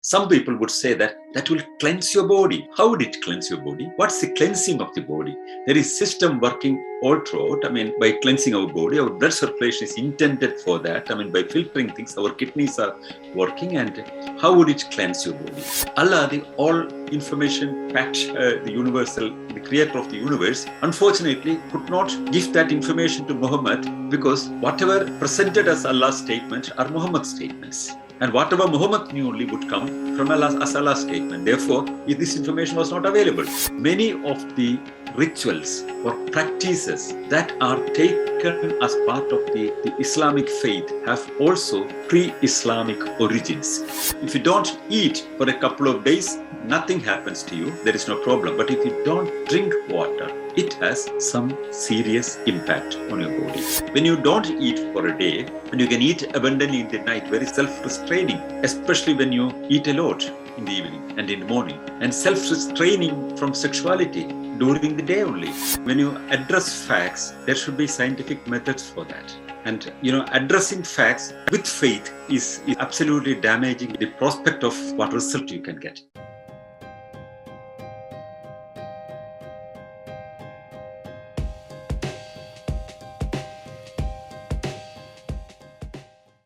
Some people would say that that will cleanse your body. How would it cleanse your body? What's the cleansing of the body? There is system working all throughout. By cleansing our body, our blood circulation is intended for that. By filtering things, our kidneys are working. And how would it cleanse your body? Allah, the all information fact, the universal, the creator of the universe, unfortunately could not give that information to Muhammad, because whatever presented as Allah's statement are Muhammad's statements. And whatever Muhammad knew only would come from Allah's statement. Therefore, this information was not available. Many of the rituals or practices that are taken as part of the Islamic faith have also pre-Islamic origins. If you don't eat for a couple of days, nothing happens to you. There is no problem. But if you don't drink water, it has some serious impact on your body. When you don't eat for a day, and you can eat abundantly in the night, very self-restraining, especially when you eat a lot in the evening and in the morning, and self-restraining from sexuality during the day only. When you address facts, there should be scientific methods for that. And addressing facts with faith is absolutely damaging the prospect of what result you can get.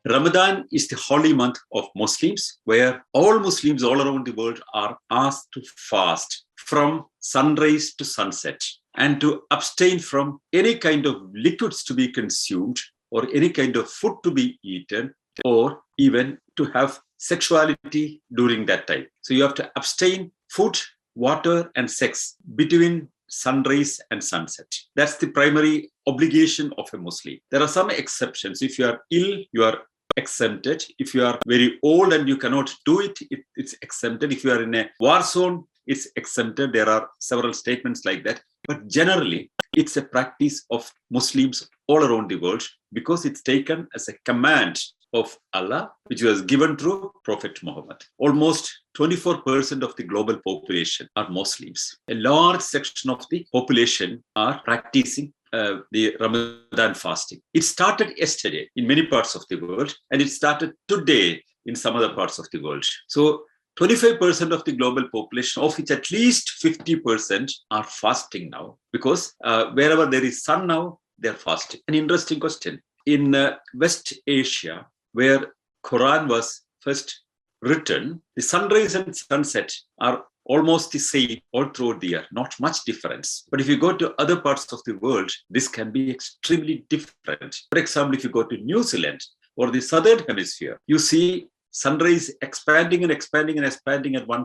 Ramadan is the holy month of Muslims, where all Muslims all around the world are asked to fast from sunrise to sunset and to abstain from any kind of liquids to be consumed or any kind of food to be eaten, or even to have sexuality during that time. So you have to abstain food, water, and sex between sunrise and sunset. That's the primary obligation of a Muslim. There are some exceptions. If you are ill, you are exempted. If you are very old and you cannot do it, it's exempted. If you are in a war zone, it's exempted. There are several statements like that. But generally, it's a practice of Muslims all around the world, because it's taken as a command of Allah, which was given through Prophet Muhammad. Almost 24% of the global population are Muslims. A large section of the population are practicing the Ramadan fasting. It started yesterday in many parts of the world, and it started today in some other parts of the world. So 25% of the global population, of which at least 50% are fasting now, because wherever there is sun now, they're fasting. An interesting question. In West Asia, where Quran was first written, the sunrise and sunset are almost the same all throughout the year, not much difference. But if you go to other parts of the world, this can be extremely different. For example, if you go to New Zealand or the southern hemisphere, you see sunrise expanding and expanding and expanding at one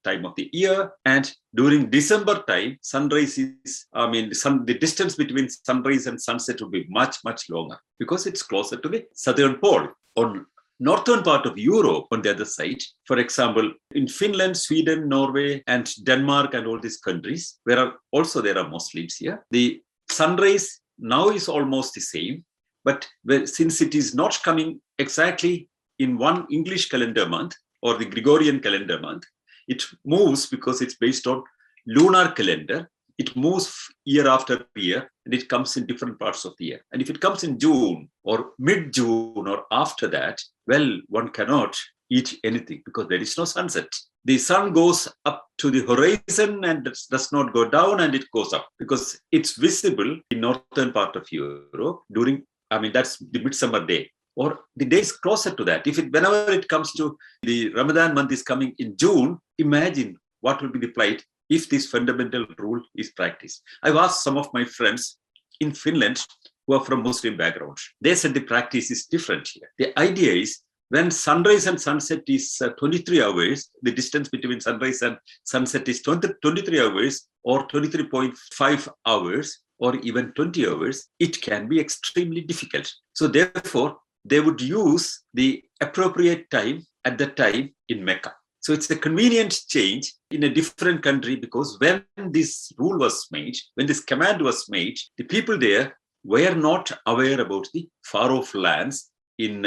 time of the year. And during December time, sunrise is, the distance between sunrise and sunset will be much, much longer, because it's closer to the southern pole. On northern part of Europe, on the other side, for example, in Finland, Sweden, Norway, and Denmark, and all these countries, there are Muslims here. The sunrise now is almost the same, but since it is not coming exactly in one English calendar month or the Gregorian calendar month, it moves because it's based on lunar calendar. It moves year after year, and it comes in different parts of the year. And if it comes in June or mid-June or after that, well, one cannot eat anything because there is no sunset. The sun goes up to the horizon and does not go down, and it goes up because it's visible in northern part of Europe during, that's the midsummer day, or the days closer to that. Whenever it comes to the Ramadan month is coming in June, imagine what will be the plight if this fundamental rule is practiced. I've asked some of my friends in Finland who are from Muslim background. They said the practice is different here. The idea is when sunrise and sunset is 23 hours, the distance between sunrise and sunset is 23 hours or 23.5 hours or even 20 hours, it can be extremely difficult. So therefore, they would use the appropriate time at the time in Mecca. So it's a convenient change in a different country, because when this rule was made, when this command was made, the people there were not aware about the far-off lands in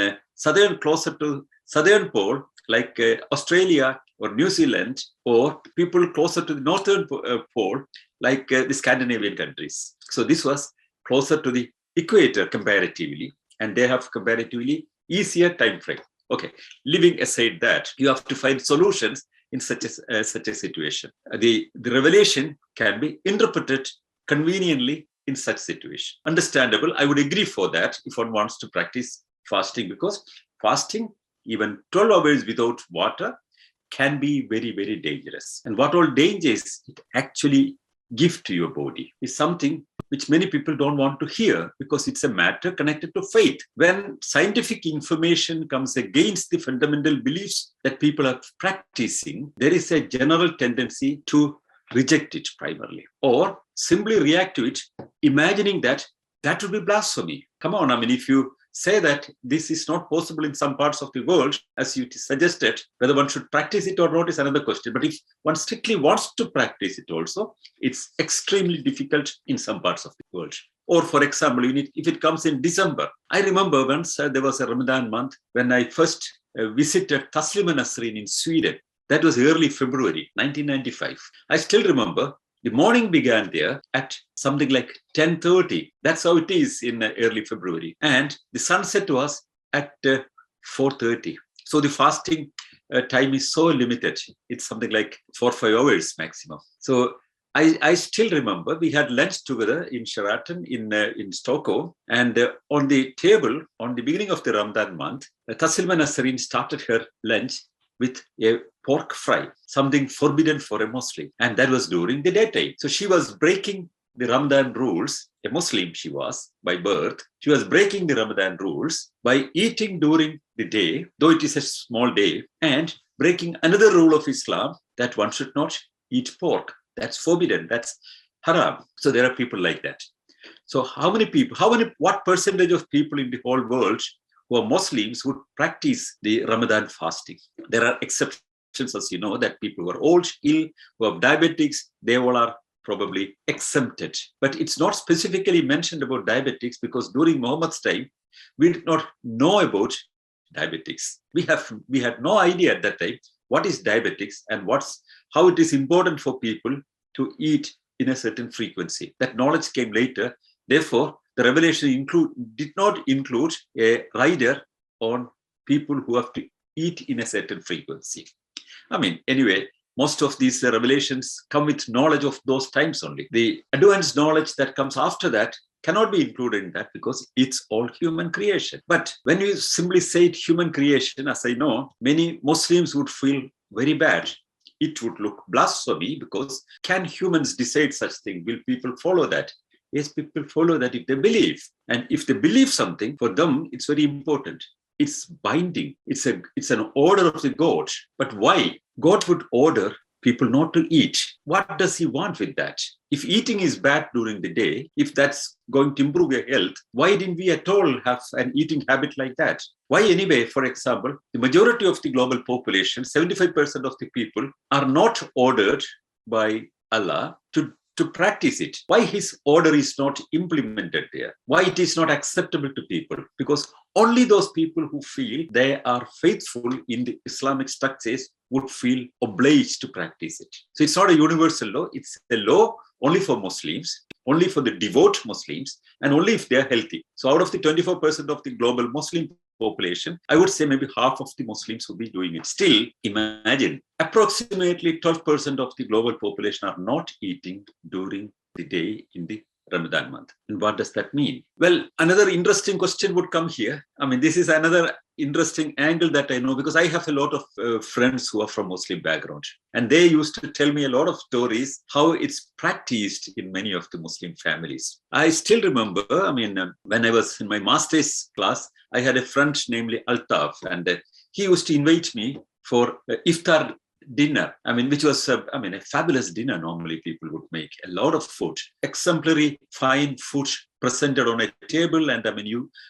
closer to southern pole, like Australia or New Zealand, or people closer to the northern pole, like the Scandinavian countries. So this was closer to the equator comparatively, and they have comparatively easier time frame Okay, leaving aside that, you have to find solutions in such a situation. The revelation can be interpreted conveniently in such situation. Understandable. I would agree for that if one wants to practice fasting, because fasting, even 12 hours without water, can be very, very dangerous. And what all dangers it actually give to your body is something which many people don't want to hear, because it's a matter connected to faith. When scientific information comes against the fundamental beliefs that people are practicing, there is a general tendency to reject it primarily, or simply react to it, imagining that would be blasphemy. Come on, I mean, if you say that this is not possible in some parts of the world, as you suggested, whether one should practice it or not is another question. But if one strictly wants to practice it also, it's extremely difficult in some parts of the world. Or, for example, if it comes in December. I remember once there was a Ramadan month when I first visited Taslima Nasreen in Sweden. That was early February, 1995. I still remember the morning began there at something like 10:30. That's how it is in early February. And the sunset was at 4:30. So the fasting time is so limited. It's something like 4 or 5 hours maximum. So I still remember we had lunch together in Sheraton in Stockholm. And on the table, on the beginning of the Ramadan month, Taslima Nasreen started her lunch with a pork fry, something forbidden for a Muslim. And that was during the daytime. So she was breaking the Ramadan rules. A Muslim she was by birth. She was breaking the Ramadan rules by eating during the day, though it is a small day, and breaking another rule of Islam, that one should not eat pork. That's forbidden. That's haram. So there are people like that. So what percentage of people in the whole world who are Muslims would practice the Ramadan fasting? There are exceptions, as you know, that people who are old, ill, who have diabetics, they all are probably exempted. But it's not specifically mentioned about diabetics, because during Muhammad's time, we did not know about diabetics. We had no idea at that time what is diabetics and how it is important for people to eat in a certain frequency. That knowledge came later. Therefore, the revelation did not include a rider on people who have to eat in a certain frequency. I mean, anyway, most of these revelations come with knowledge of those times only. The advanced knowledge that comes after that cannot be included in that, because it's all human creation. But when you simply say it human creation, as I know, many Muslims would feel very bad. It would look blasphemy, because can humans decide such thing? Will people follow that? Yes, people follow that if they believe. And if they believe something, for them, it's very important. It's binding. It's an order of the God. But why? God would order people not to eat. What does he want with that? If eating is bad during the day, if that's going to improve your health, why didn't we at all have an eating habit like that? Why anyway, for example, the majority of the global population, 75% of the people, are not ordered by Allah to practice it? Why his order is not implemented there? Why it is not acceptable to people? Because only those people who feel they are faithful in the Islamic structures would feel obliged to practice it. So it's not a universal law. It's a law only for Muslims, only for the devout Muslims, and only if they're healthy. So out of the 24% of the global Muslim population, I would say maybe half of the Muslims would be doing it. Still, imagine, approximately 12% of the global population are not eating during the day in the Ramadan month. And what does that mean? Well, another interesting question would come here. I mean, this is another interesting angle that I know, because I have a lot of friends who are from Muslim background, and they used to tell me a lot of stories how it's practiced in many of the Muslim families. I still remember, when I was in my master's class, I had a friend named Altaf, and he used to invite me for iftar dinner, which was a fabulous dinner. Normally people would make a lot of food, exemplary fine food presented on a table, and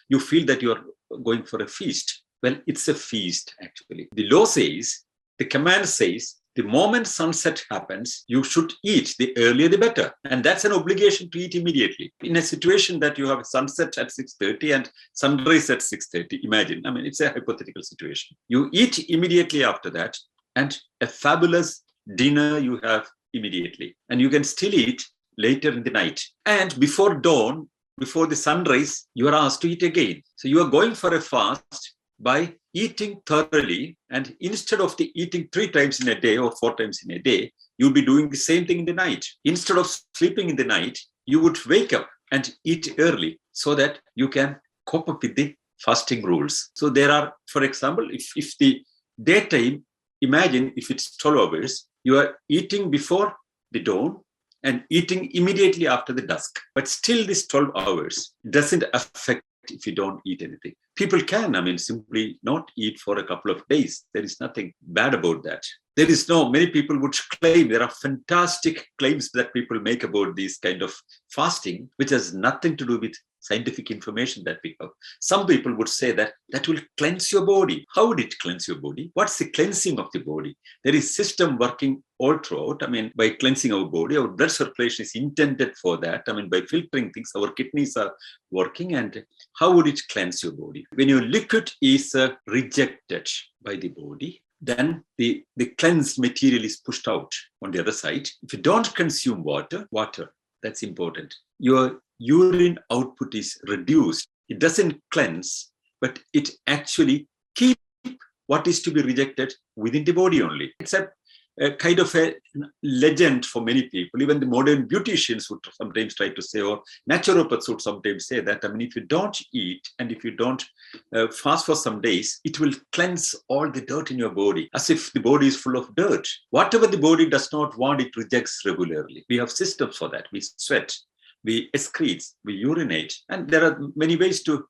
you feel that you're going for a feast. Well, it's a feast actually. The law says, the command says, the moment sunset happens, you should eat. The earlier the better. And that's an obligation to eat immediately. In a situation that you have a sunset at 6:30 and sunrise at 6:30, imagine, it's a hypothetical situation. You eat immediately after that, and a fabulous dinner you have immediately. And you can still eat later in the night. And before dawn, before the sunrise, you are asked to eat again. So you are going for a fast by eating thoroughly, and instead of the eating 3 times in a day or 4 times in a day, you'll be doing the same thing in the night. Instead of sleeping in the night, you would wake up and eat early so that you can cope up with the fasting rules. So there are, for example, if the daytime, imagine if it's 12 hours, you are eating before the dawn and eating immediately after the dusk. But still this 12 hours doesn't affect if you don't eat anything. People can, simply not eat for a couple of days. There is nothing bad about that. Many people would claim, there are fantastic claims that people make about this kind of fasting, which has nothing to do with scientific information that we have. Some people would say that will cleanse your body. How would it cleanse your body? What's the cleansing of the body? There is system working all throughout. By cleansing our body, our blood circulation is intended for that. By filtering things, our kidneys are working. And how would it cleanse your body? When your liquid is rejected by the body, then the cleansed material is pushed out on the other side. If you don't consume water, that's important. Your urine output is reduced. It doesn't cleanse, but it actually keeps what is to be rejected within the body only. It's a kind of a legend for many people. Even the modern beauticians would sometimes try to say, or naturopaths would sometimes say that, if you don't eat and if you don't fast for some days, it will cleanse all the dirt in your body, as if the body is full of dirt. Whatever the body does not want, it rejects regularly. We have systems for that. We sweat, we excrete, we urinate, and there are many ways to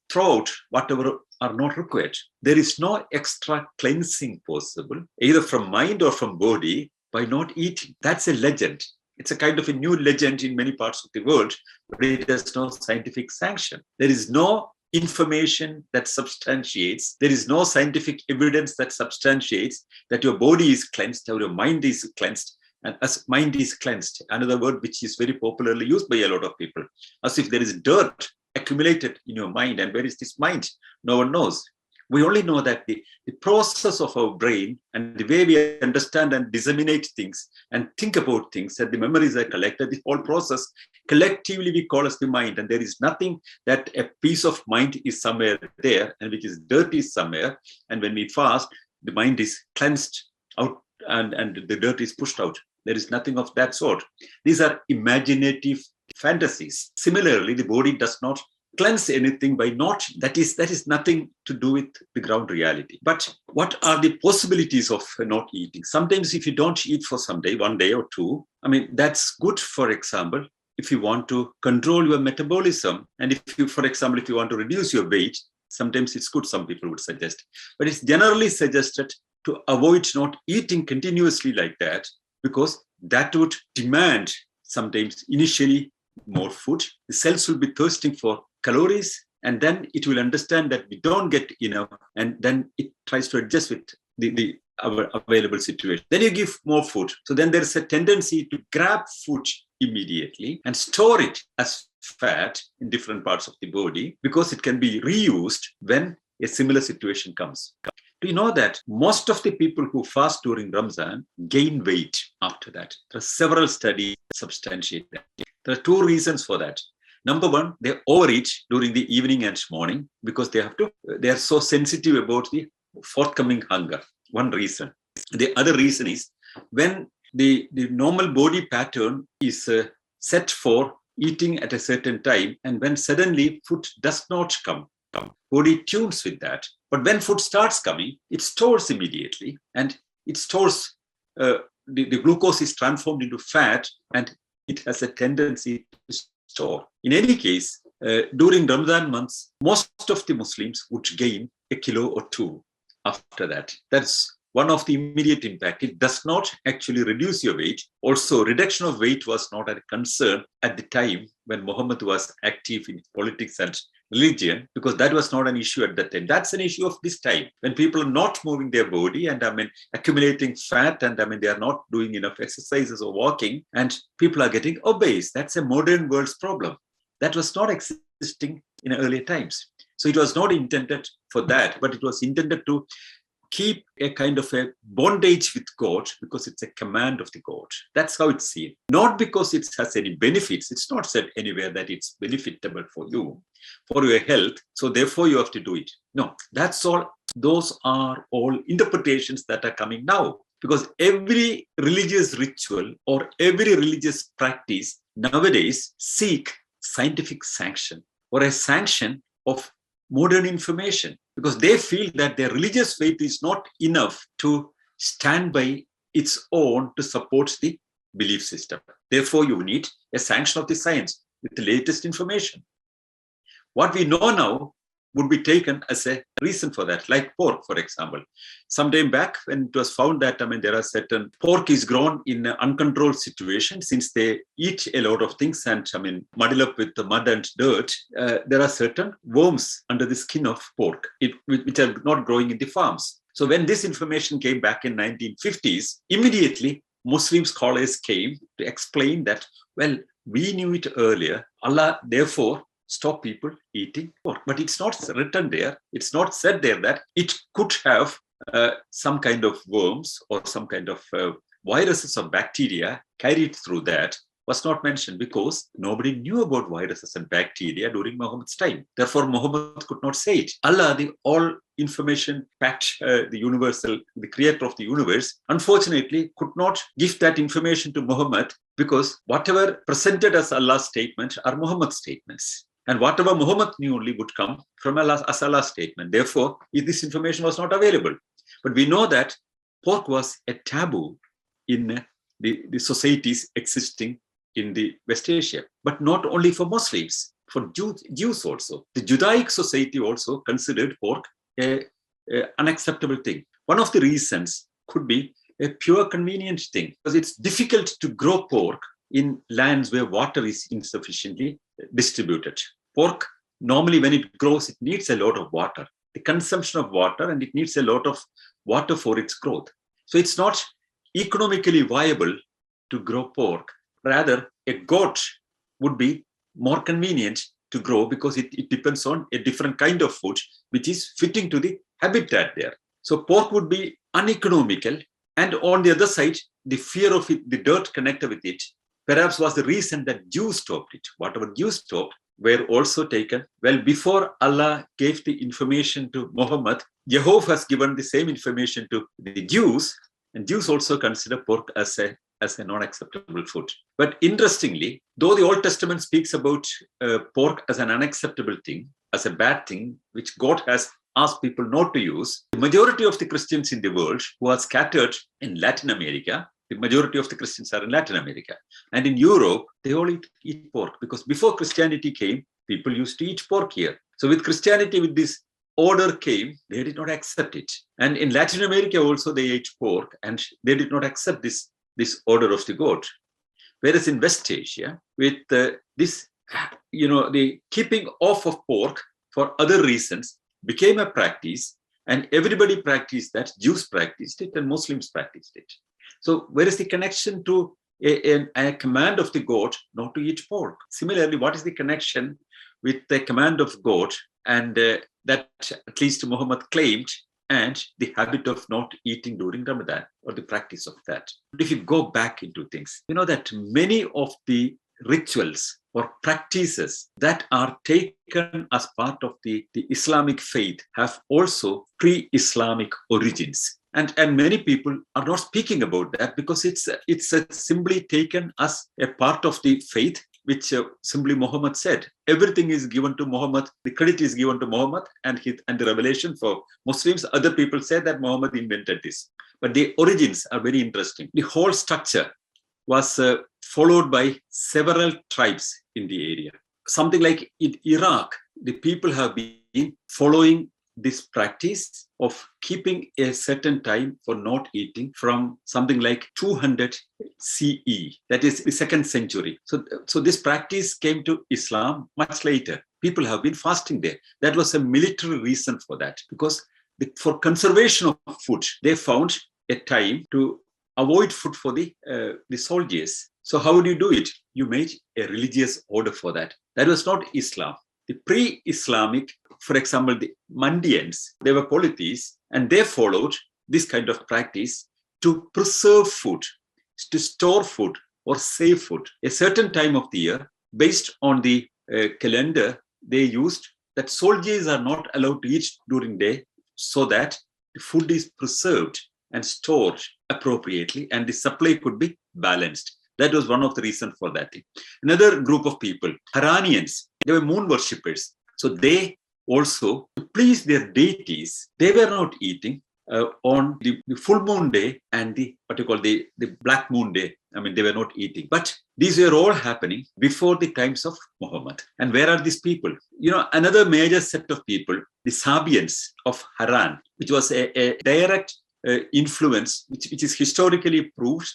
throw out whatever are not required. There is no extra cleansing possible, either from mind or from body, by not eating. That's a legend. It's a kind of a new legend in many parts of the world, but it has no scientific sanction. There is no information that substantiates, there is no scientific evidence that substantiates that your body is cleansed or your mind is cleansed. And as mind is cleansed, another word which is very popularly used by a lot of people, as if there is dirt accumulated in your mind. And where is this mind? No one knows. We only know that the process of our brain and the way we understand and disseminate things and think about things, that the memories are collected, the whole process collectively we call as the mind. And there is nothing that a piece of mind is somewhere there and which is dirty somewhere. And when we fast, the mind is cleansed out and the dirt is pushed out. There is nothing of that sort. These are imaginative fantasies. Similarly, the body does not cleanse anything by not. That is nothing to do with the ground reality. But what are the possibilities of not eating? Sometimes if you don't eat for some day, 1 day or 2, that's good. For example, if you want to control your metabolism, and if you want to reduce your weight, sometimes it's good, some people would suggest. But it's generally suggested to avoid not eating continuously like that, because that would demand sometimes initially more food. The cells will be thirsting for calories, and then it will understand that we don't get enough, and then it tries to adjust with our available situation. Then you give more food. So then there's a tendency to grab food immediately and store it as fat in different parts of the body, because it can be reused when a similar situation comes. Do you know that most of the people who fast during Ramadan gain weight after that? There are several studies that substantiate that. There are 2 reasons for that. Number 1, they overeat during the evening and morning because they are so sensitive about the forthcoming hunger. One reason. The other reason is when the normal body pattern is set for eating at a certain time, and when suddenly food does not come, body tunes with that. But when food starts coming, it stores immediately, and it stores, the glucose is transformed into fat, and it has a tendency to store. In any case, during Ramadan months, most of the Muslims would gain 1 kilo or 2 after that. That's one of the immediate impact. It does not actually reduce your weight. Also, reduction of weight was not a concern at the time when Muhammad was active in politics and religion, because that was not an issue at that time. That's an issue of this time, when people are not moving their body and accumulating fat, and they are not doing enough exercises or walking, and people are getting obese. That's a modern world's problem. That was not existing in earlier times. So it was not intended for that, but it was intended to keep a kind of a bondage with God because it's a command of the God. That's how it's seen. Not because it has any benefits. It's not said anywhere that it's benefitable for you, for your health. So therefore you have to do it. No, that's all. Those are all interpretations that are coming now. Because every religious ritual or every religious practice nowadays seek scientific sanction or a sanction of modern information, because they feel that their religious faith is not enough to stand by its own to support the belief system. Therefore, you need a sanction of the science with the latest information. What we know now would be taken as a reason for that, like pork, for example. Some time back, when it was found that, there are certain pork is grown in an uncontrolled situation, since they eat a lot of things and, muddle up with the mud and dirt, there are certain worms under the skin of pork, which are not growing in the farms. So when this information came back in 1950s, immediately Muslim scholars came to explain that, well, we knew it earlier. Allah, therefore, stop people eating pork. But it's not written there. It's not said there that it could have some kind of worms or some kind of viruses or bacteria carried through. That was not mentioned because nobody knew about viruses and bacteria during Muhammad's time. Therefore, Muhammad could not say it. Allah, the all information packed, the universal, the creator of the universe, unfortunately could not give that information to Muhammad, because whatever presented as Allah's statement are Muhammad's statements. And whatever Muhammad knew only would come from Allah's statement. Therefore, this information was not available. But we know that pork was a taboo in the societies existing in the West Asia, but not only for Muslims, for Jews also. The Judaic society also considered pork an unacceptable thing. One of the reasons could be a pure convenient thing, because it's difficult to grow pork in lands where water is insufficiently distributed. Pork, normally when it grows, it needs a lot of water, the consumption of water, and it needs a lot of water for its growth. So it's not economically viable to grow pork. Rather, a goat would be more convenient to grow because it depends on a different kind of food, which is fitting to the habitat there. So pork would be uneconomical. And on the other side, the fear of it, the dirt connected with it, perhaps was the reason that Jews stopped it. Whatever Jews stopped were also taken. Well, before Allah gave the information to Muhammad, Jehovah has given the same information to the Jews, and Jews also consider pork as a non-acceptable food. But interestingly, though the Old Testament speaks about pork as an unacceptable thing, as a bad thing, which God has asked people not to use, the majority of the Christians in the world who are scattered in Latin America, the majority of the Christians are in Latin America. And in Europe, they all eat pork, because before Christianity came, people used to eat pork here. So with Christianity, with this order came, they did not accept it. And in Latin America also, they ate pork, and they did not accept this order of the God. Whereas in West Asia, with the keeping off of pork for other reasons became a practice, and everybody practiced that. Jews practiced it and Muslims practiced it. So where is the connection to a command of the God not to eat pork? Similarly, what is the connection with the command of God and that at least Muhammad claimed, and the habit of not eating during Ramadan, or the practice of that? But if you go back into things, you know that many of the rituals or practices that are taken as part of the Islamic faith have also pre-Islamic origins. And many people are not speaking about that because it's simply taken as a part of the faith, which simply Muhammad said. Everything is given to Muhammad. The credit is given to Muhammad and the revelation for Muslims. Other people say that Muhammad invented this. But the origins are very interesting. The whole structure was followed by several tribes in the area. Something like in Iraq, the people have been following this practice of keeping a certain time for not eating from something like 200 CE, that is the 2nd century. So this practice came to Islam much later. People have been fasting there. That was a military reason for that, because for conservation of food, they found a time to avoid food for the soldiers. So how would you do it? You made a religious order for that. That was not Islam. The pre-Islamic, for example, the Mandians, they were polytheists, And they followed this kind of practice to preserve food, to store food or save food. A certain time of the year, based on the calendar, they used that soldiers are not allowed to eat during day so that the food is preserved and stored appropriately and the supply could be balanced. That was one of the reasons for that. Another group of people, Haranians, they were moon worshippers. So they also, to please their deities, they were not eating on the full moon day and the black moon day. I mean, they were not eating. But these were all happening before the times of Muhammad. And where are these people? Another major set of people, the Sabians of Haran, which was a direct influence, which is historically proved.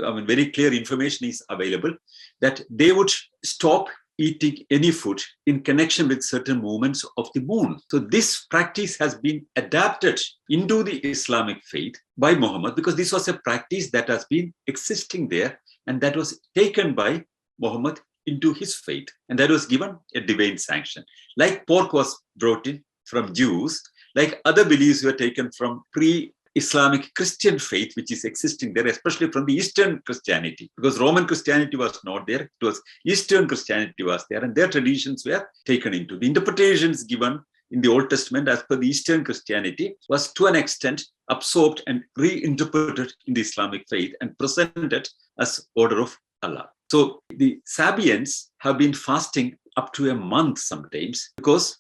I mean, very clear information is available that they would stop eating any food in connection with certain movements of the moon. So this practice has been adapted into the Islamic faith by Muhammad because this was a practice that has been existing there and that was taken by Muhammad into his faith. And that was given a divine sanction. Like pork was brought in from Jews, like other beliefs were taken from pre-Islamic Christian faith, which is existing there, especially from the Eastern Christianity, because Roman Christianity was not there. It was Eastern Christianity was there, and their traditions were taken into. The interpretations given in the Old Testament as per the Eastern Christianity was to an extent absorbed and reinterpreted in the Islamic faith and presented as order of Allah. So the Sabians have been fasting up to a month sometimes, because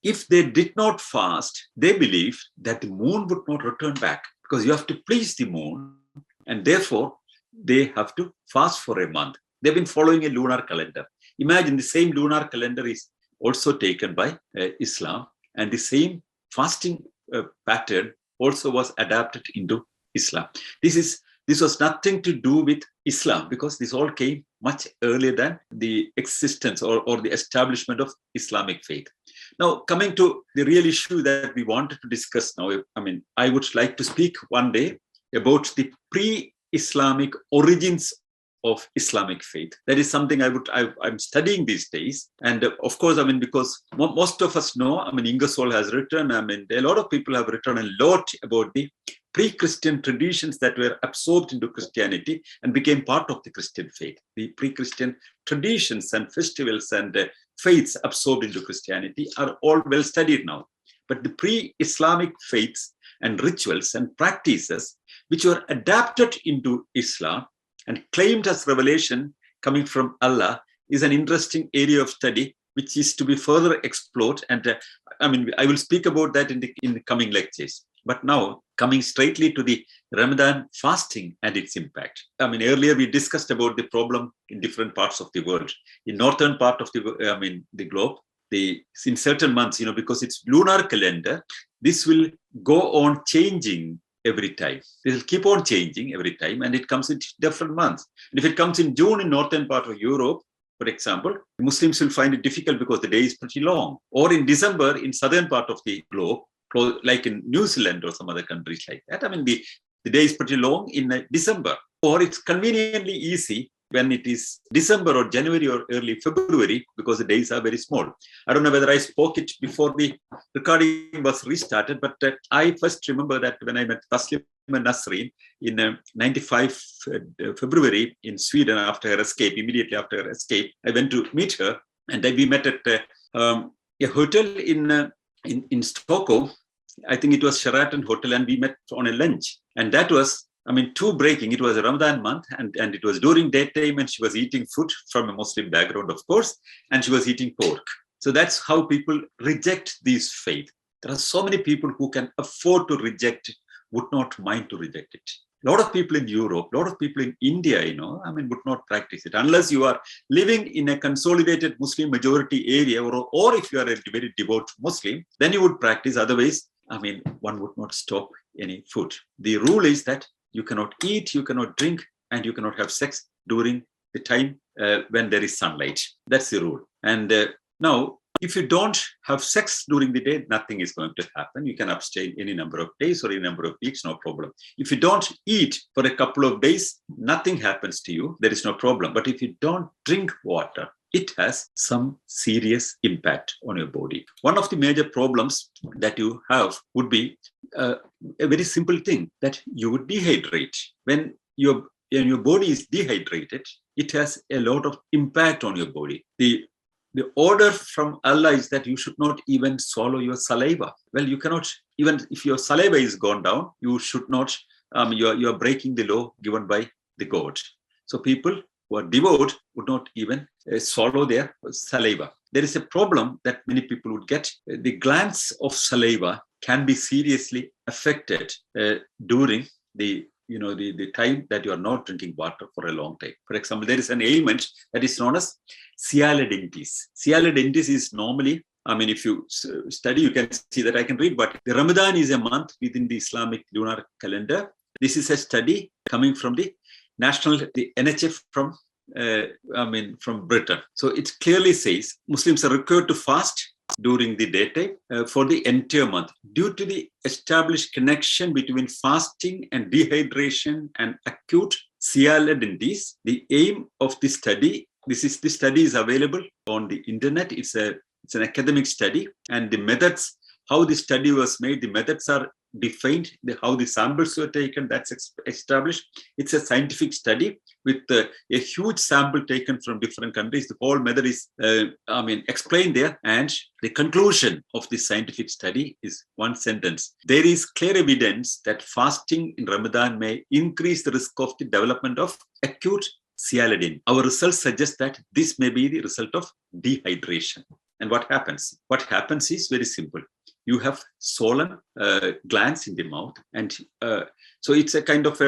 if they did not fast, they believed that the moon would not return back, because you have to please the moon, and therefore they have to fast for a month. They've been following a lunar calendar. Imagine the same lunar calendar is also taken by Islam, and the same fasting pattern also was adapted into Islam. This was nothing to do with Islam, because this all came much earlier than the existence or the establishment of Islamic faith. Now, coming to the real issue that we wanted to discuss now, I would like to speak one day about the pre-Islamic origins of Islamic faith. That is something I'm studying these days. And of course, because most of us know, Ingersoll has written, a lot of people have written a lot about the pre-Christian traditions that were absorbed into Christianity and became part of the Christian faith. The pre-Christian traditions and festivals and faiths absorbed into Christianity are all well studied now. But the pre-Islamic faiths and rituals and practices which were adapted into Islam and claimed as revelation coming from Allah is an interesting area of study which is to be further explored. And I will speak about that in the coming lectures. But now, coming straightly to the Ramadan fasting and its impact. Earlier we discussed about the problem in different parts of the world. In northern part of the globe, in certain months, because it's lunar calendar, this will go on changing every time. This will keep on changing every time, and it comes in different months. And if it comes in June in northern part of Europe, for example, Muslims will find it difficult because the day is pretty long. Or in December in southern part of the globe, like in New Zealand or some other countries like that, the day is pretty long in December. Or it's conveniently easy when it is December or January or early February, because the days are very small. I don't know whether I spoke it before the recording was restarted, but I first remember that when I met Taslim and Nasreen in 95 February in Sweden immediately after her escape, I went to meet her, and we met at a hotel in Stockholm. I think it was Sheraton Hotel, and we met on a lunch. And that was, too breaking. It was a Ramadan month, and it was during daytime, and she was eating food from a Muslim background, of course, and she was eating pork. So that's how people reject this faith. There are so many people who can afford to reject it, would not mind to reject it. A lot of people in Europe, a lot of people in India, would not practice it unless you are living in a consolidated Muslim majority area, or if you are a very devout Muslim, then you would practice. Otherwise, one would not stop any food. The rule is that you cannot eat, you cannot drink, and you cannot have sex during the time when there is sunlight. That's the rule. And now, if you don't have sex during the day, nothing is going to happen. You can abstain any number of days or any number of weeks, no problem. If you don't eat for a couple of days, nothing happens to you. There is no problem. But if you don't drink water, it has some serious impact on your body. One of the major problems that you have would be a very simple thing that you would dehydrate. When your body is dehydrated, it has a lot of impact on your body. The order from Allah is that you should not even swallow your saliva. Well, you cannot, even if your saliva is gone down, you should not, you are breaking the law given by the God. So people who are devout would not even swallow their saliva. There is a problem that many people would get. The glands of saliva can be seriously affected during the time that you are not drinking water for a long time. For example, there is an ailment that is known as sialadenitis. Sialadenitis is normally, if you study, you can see that I can read, but the Ramadan is a month within the Islamic lunar calendar. This is a study coming from the NHF from Britain. So it clearly says Muslims are required to fast during the daytime for the entire month due to the established connection between fasting and dehydration and acute sialadenitis. The aim of this study, this study is available on the internet. It's an academic study, and the methods, how the study was made, the methods are defined, how the samples were taken, that's established. It's a scientific study with a huge sample taken from different countries. The whole method is explained there, and the conclusion of this scientific study is one sentence: there is clear evidence that fasting in Ramadan may increase the risk of the development of acute sialadenitis. Our results suggest that this may be the result of dehydration. And what happens? What happens is very simple. You have swollen glands in the mouth, and so it's a kind of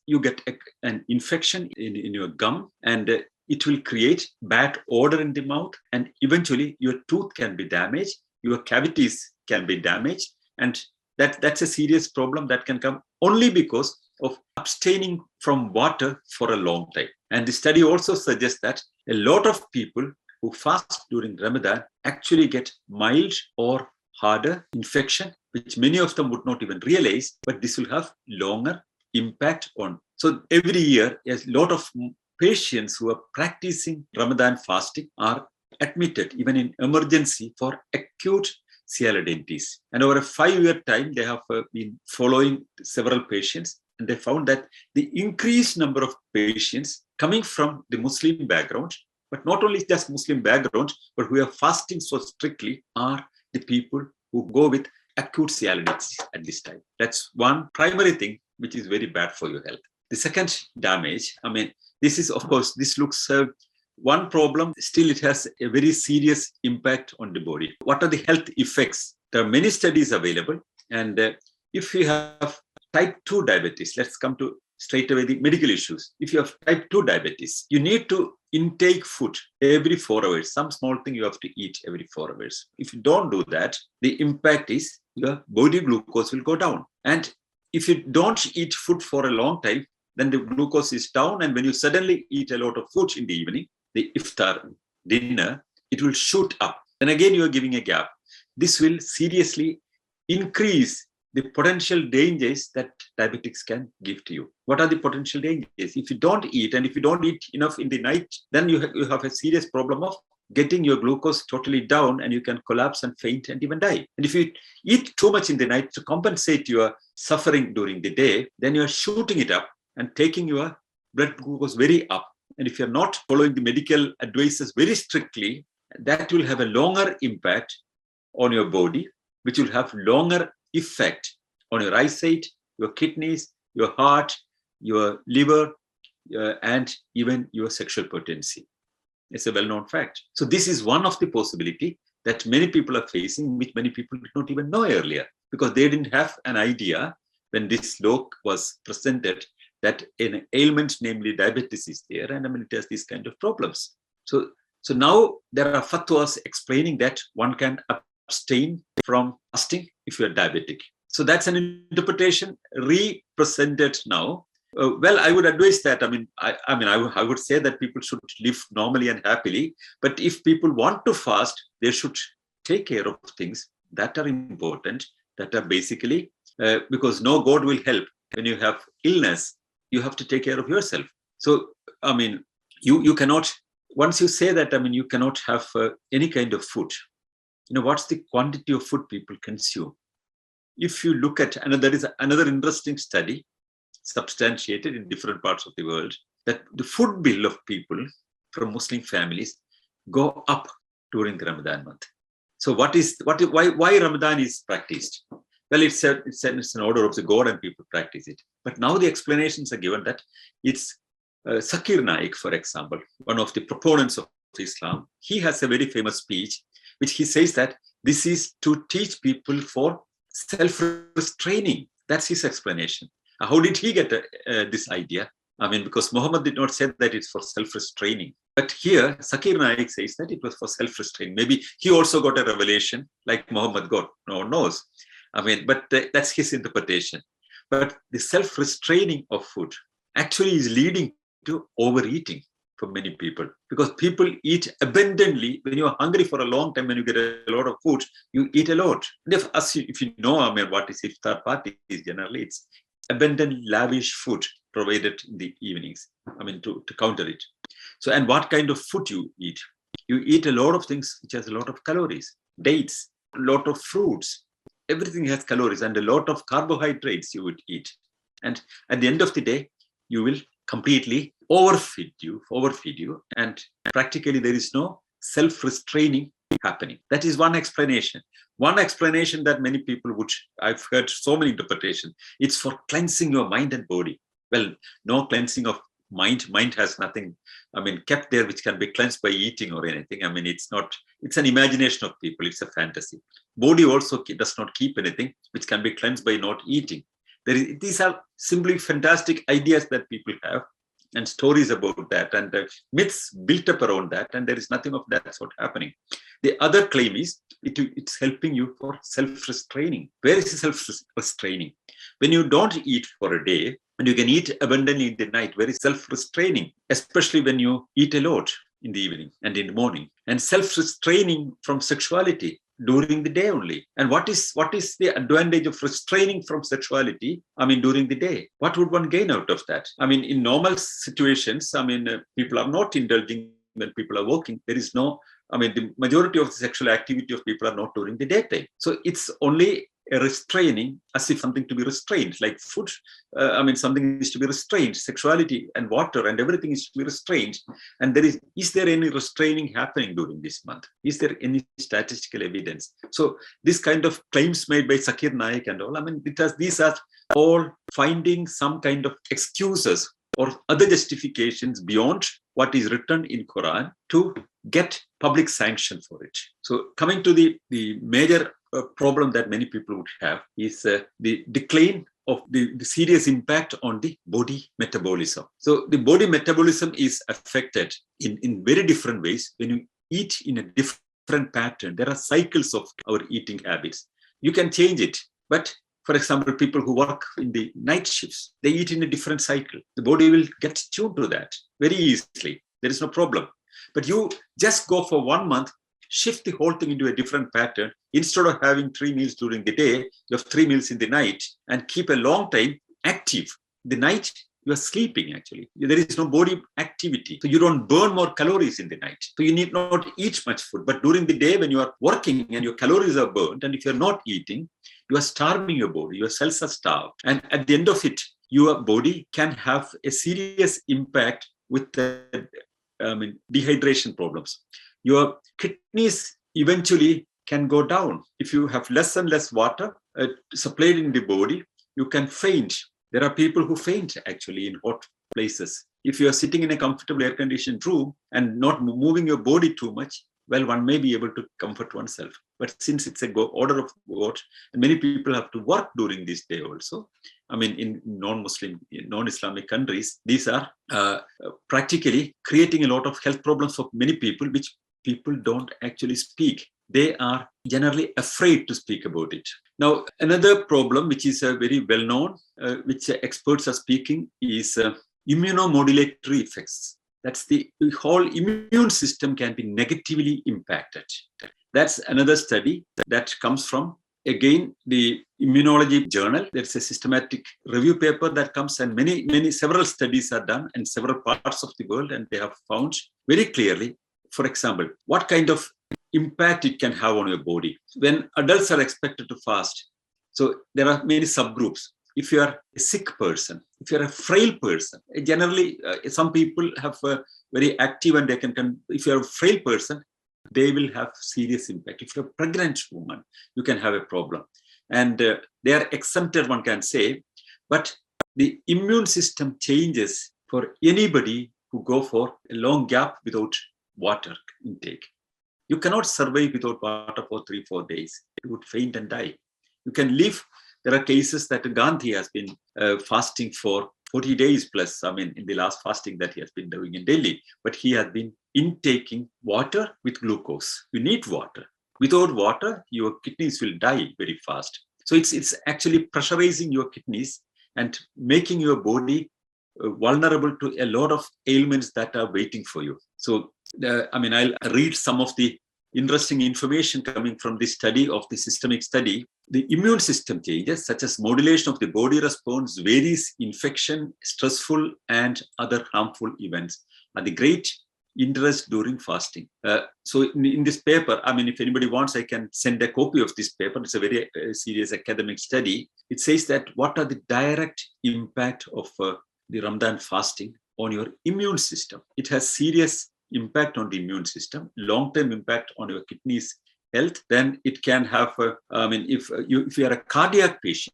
you get an infection in your gum, and it will create bad odor in the mouth, and eventually your tooth can be damaged, your cavities can be damaged, and that's a serious problem that can come only because of abstaining from water for a long time. And the study also suggests that a lot of people who fast during Ramadan actually get mild or harder infection, which many of them would not even realize, but this will have longer impact on. So every year, a lot of patients who are practicing Ramadan fasting are admitted, even in emergency, for acute sialadenitis. And over a 5-year time, they have been following several patients, and they found that the increased number of patients coming from the Muslim background, but not only just Muslim background, but who are fasting so strictly, are the people who go with acute sialadenitis at this time. That's one primary thing which is very bad for your health. The second damage, this is, of course, this looks one problem, still it has a very serious impact on the body. What are the health effects? There are many studies available, and if you have type 2 diabetes, let's come to straight away the medical issues. If you have type 2 diabetes, you need to intake food every 4 hours. Some small thing you have to eat every 4 hours. If you don't do that, the impact is your body glucose will go down. And if you don't eat food for a long time, then the glucose is down. And when you suddenly eat a lot of food in the evening, the iftar, dinner, it will shoot up. Then again, you are giving a gap. This will seriously increase the potential dangers that diabetics can give to you. What are the potential dangers? If you don't eat, and if you don't eat enough in the night, then you have a serious problem of getting your glucose totally down, and you can collapse and faint and even die. And if you eat too much in the night to compensate your suffering during the day, then you are shooting it up and taking your blood glucose very up. And if you're not following the medical advices very strictly, that will have a longer impact on your body, which will have longer effect on your eyesight, your kidneys, your heart, your liver, and even your sexual potency. It's a well-known fact. So this is one of the possibility that many people are facing, which many people did not even know earlier, because they didn't have an idea when this law was presented that an ailment, namely diabetes, is there, and it has these kind of problems. So now there are fatwas explaining that one can abstain from fasting if you are diabetic. So that's an interpretation represented now. Well, I would advise that. I would say that people should live normally and happily. But if people want to fast, they should take care of things that are important, that are basically, because no God will help. When you have illness, you have to take care of yourself. So, you cannot, once you say that, you cannot have any kind of food. What's the quantity of food people consume? if you look at, and there is another interesting study substantiated in different parts of the world, that the food bill of people from Muslim families go up during the Ramadan month. So why Ramadan is practiced? Well, it's an order of the God and people practice it. But now the explanations are given that it's Zakir Naik, for example, one of the proponents of Islam. He has a very famous speech, which he says that this is to teach people for self-restraining. That's his explanation. How did he get this idea? I mean, because Muhammad did not say that it's for self-restraining. But here, Zakir Naik says that it was for self-restraining. Maybe he also got a revelation like Muhammad got. No one knows. I mean, but that's his interpretation. But the self-restraining of food actually is leading to overeating for many people, because people eat abundantly. When you're hungry for a long time, when you get a lot of food, you eat a lot. And if you know, I mean, what is iftar party is generally, it's abundant, lavish food provided in the evenings, I mean, to counter it. So, and what kind of food you eat? You eat a lot of things which has a lot of calories, dates, a lot of fruits, everything has calories, and a lot of carbohydrates you would eat. And at the end of the day, you will completely overfeed you, and practically there is no self-restraining happening. That is one explanation. One explanation that many people I've heard so many interpretations, it's for cleansing your mind and body. Well, no cleansing of mind. Mind has nothing, I mean, kept there which can be cleansed by eating or anything. I mean, it's an imagination of people. It's a fantasy. Body also does not keep anything which can be cleansed by not eating. These are simply fantastic ideas that people have, and stories about that, and myths built up around that, and there is nothing of that sort happening. The other claim is it's helping you for self-restraining. Where is self-restraining? When you don't eat for a day, and you can eat abundantly in the night, where is self-restraining? Especially when you eat a lot in the evening and in the morning. And self-restraining from sexuality during the day only. And what is the advantage of restraining from sexuality, I mean, during the day? What would one gain out of that? I mean, in normal situations, I mean, people are not indulging when people are working. There is no, I mean, the majority of the sexual activity of people are not during the daytime. So it's only a restraining, as if something to be restrained, like food. I mean, something is to be restrained. Sexuality and water and everything is to be restrained. And is there any restraining happening during this month? Is there any statistical evidence? So this kind of claims made by Zakir Naik and all, I mean, these are all finding some kind of excuses or other justifications beyond what is written in Quran to get public sanction for it. So coming to the major problem that many people would have is the decline of the serious impact on the body metabolism. So the body metabolism is affected in very different ways when you eat in a different pattern. There are cycles of our eating habits. You can change it, but for example, people who work in the night shifts, they eat in a different cycle. The body will get tuned to that very easily. There is no problem. But you just go for 1 month, shift the whole thing into a different pattern. Instead of having 3 meals during the day, you have 3 meals in the night, and keep a long time active. The night, you are sleeping actually. There is no body activity. So you don't burn more calories in the night. So you need not eat much food. But during the day when you are working and your calories are burned, and if you're not eating, you are starving your body. Your cells are starved. And at the end of it, your body can have a serious impact with dehydration problems. Your kidneys eventually can go down. If you have less and less water supplied in the body, you can faint. There are people who faint actually in hot places. If you are sitting in a comfortable air-conditioned room and not moving your body too much, well, one may be able to comfort oneself. But since it's a order of God, and many people have to work during this day also, I mean, in non-Muslim, non-Islamic countries, these are practically creating a lot of health problems for many people, which people don't actually speak. They are generally afraid to speak about it. Now, another problem, which is very well known, which experts are speaking, is immunomodulatory effects. That's the whole immune system can be negatively impacted. That's another study that comes from, again, the immunology journal. There's a systematic review paper that comes, and several studies are done in several parts of the world, and they have found very clearly, for example, what kind of impact it can have on your body. When adults are expected to fast, So there are many subgroups. If you are a sick person, if you're a frail person, generally some people have very active and they can, if you're a frail person, they will have serious impact. If you're a pregnant woman, you can have a problem. And they are exempted, one can say, but the immune system changes for anybody who go for a long gap without water intake. You cannot survive without water for 3-4 days. You would faint and die. You can live. There are cases that Gandhi has been fasting for 40 days plus. I mean, in the last fasting that he has been doing in Delhi, but he has been intaking water with glucose. You need water. Without water, your kidneys will die very fast. So it's actually pressurizing your kidneys and making your body vulnerable to a lot of ailments that are waiting for you. So, I'll read some of the interesting information coming from this study of the systemic study. The immune system changes, such as modulation of the body response, varies infection, stressful, and other harmful events, are the great interest during fasting. So in this paper, if anybody wants, I can send a copy of this paper. It's a very serious academic study. It says that what are the direct impact of the Ramadan fasting on your immune system. It has serious impact on the immune system, long-term impact on your kidneys health. Then it can have, if you are a cardiac patient,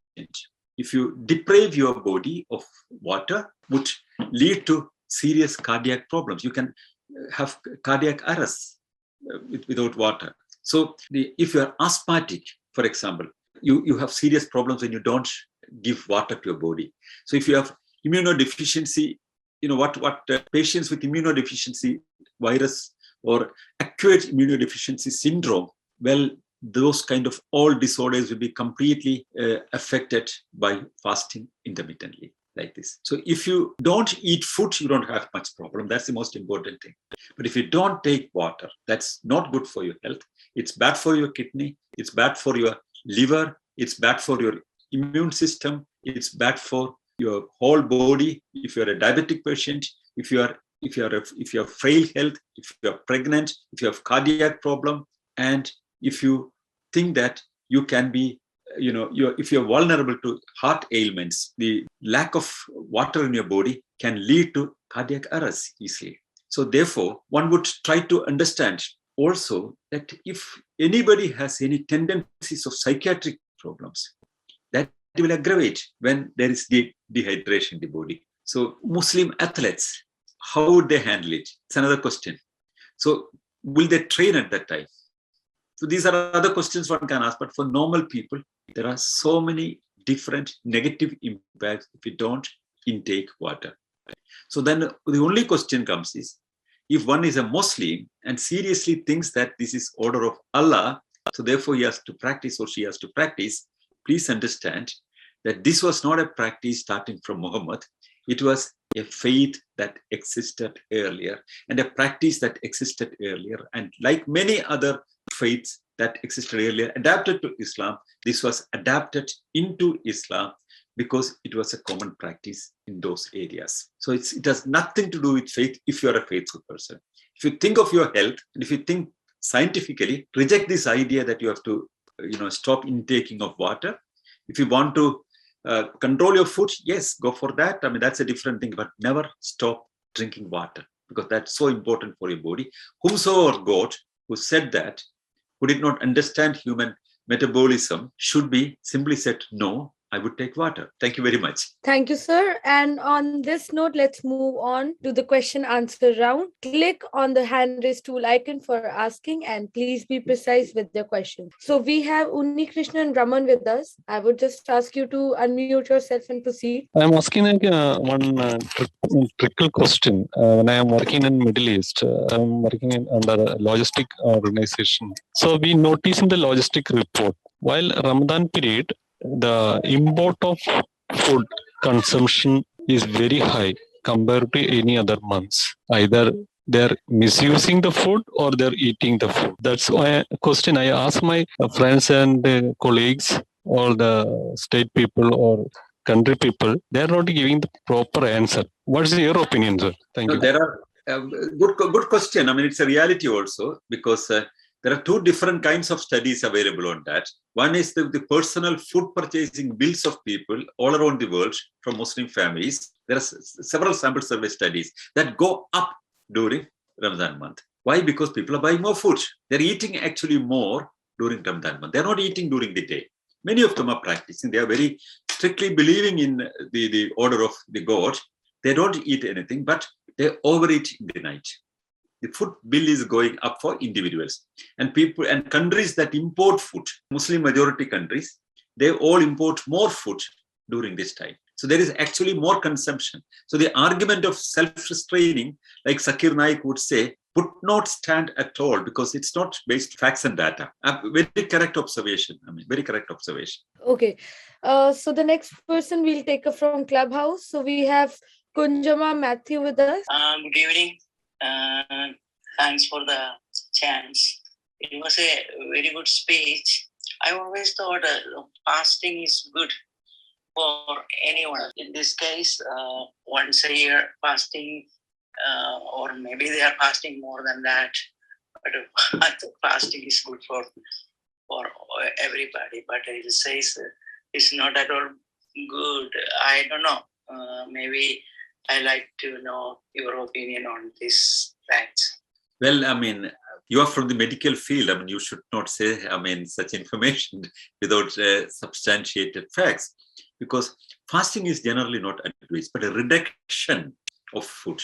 if you deprive your body of water, would lead to serious cardiac problems. You can have cardiac arrest without water. So if you are asthmatic, for example, you have serious problems when you don't give water to your body. So if you have immunodeficiency, patients with immunodeficiency virus or acute immunodeficiency syndrome, well, those kind of all disorders will be completely affected by fasting intermittently like this. So if you don't eat food, you don't have much problem. That's the most important thing. But if you don't take water, that's not good for your health. It's bad for your kidney. It's bad for your liver. It's bad for your immune system. It's bad for your whole body. If you're a diabetic patient, if you have frail health, if you are pregnant, if you have cardiac problem, and if you think that you can be, if you're vulnerable to heart ailments, the lack of water in your body can lead to cardiac arrest easily. So therefore, one would try to understand also that if anybody has any tendencies of psychiatric problems, that will aggravate when there is dehydration in the body. So Muslim athletes, how would they handle it? It's another question. So will they train at that time? So these are other questions one can ask. But for normal people, there are so many different negative impacts if you don't intake water. So then the only question comes is, if one is a Muslim and seriously thinks that this is order of Allah, so therefore he has to practice or she has to practice, please understand that this was not a practice starting from Muhammad. It was a faith that existed earlier and a practice that existed earlier. And like many other faiths that existed earlier, adapted to Islam, this was adapted into Islam because it was a common practice in those areas. So it has nothing to do with faith if you're a faithful person. If you think of your health, and if you think scientifically, reject this idea that you have to stop intaking of water. If you want to control your food, yes, go for that. That's a different thing, but never stop drinking water because that's so important for your body. Whomsoever God who said that, who did not understand human metabolism, should be simply said, no, I would take water. Thank you very much. Thank you, sir. And on this note, let's move on to the question answer round. Click on the hand raised tool icon for asking and please be precise with your question. So we have Unnikrishnan and Raman with us. I would just ask you to unmute yourself and proceed. I am asking one trickle question. When I am working in Middle East, I am working under a logistic organization. So we notice in the logistic report, while Ramadan period, the import of food consumption is very high compared to any other months. Either they're misusing the food or they're eating the food. That's why a question I ask my friends and colleagues, or the state people or country people, they're not giving the proper answer. What's your opinion, sir? Thank you. There are good question. It's a reality also because There are two different kinds of studies available on that. One is the personal food purchasing bills of people all around the world from Muslim families. There are several sample survey studies that go up during Ramadan month. Why? Because people are buying more food. They're eating actually more during Ramadan month. They're not eating during the day. Many of them are practicing. They are very strictly believing in the order of the God. They don't eat anything, but they overeat in the night. The food bill is going up for individuals. And people and countries that import food, Muslim majority countries, they all import more food during this time. So there is actually more consumption. So the argument of self-restraining, like Zakir Naik would say, would not stand at all because it's not based facts and data. Very correct observation. Very correct observation. Okay. So the next person we'll take up from Clubhouse. So we have Kunjama Matthew with us. Good evening. Thanks for the chance. It was a very good speech. I always thought fasting is good for anyone. In this case, once a year fasting, or maybe they are fasting more than that. But I think fasting is good for everybody. But it says it's not at all good. I don't know. Maybe I like to know your opinion on this fact. Well, you are from the medical field. You should not say, such information without substantiated facts, because fasting is generally not advised, but a reduction of food,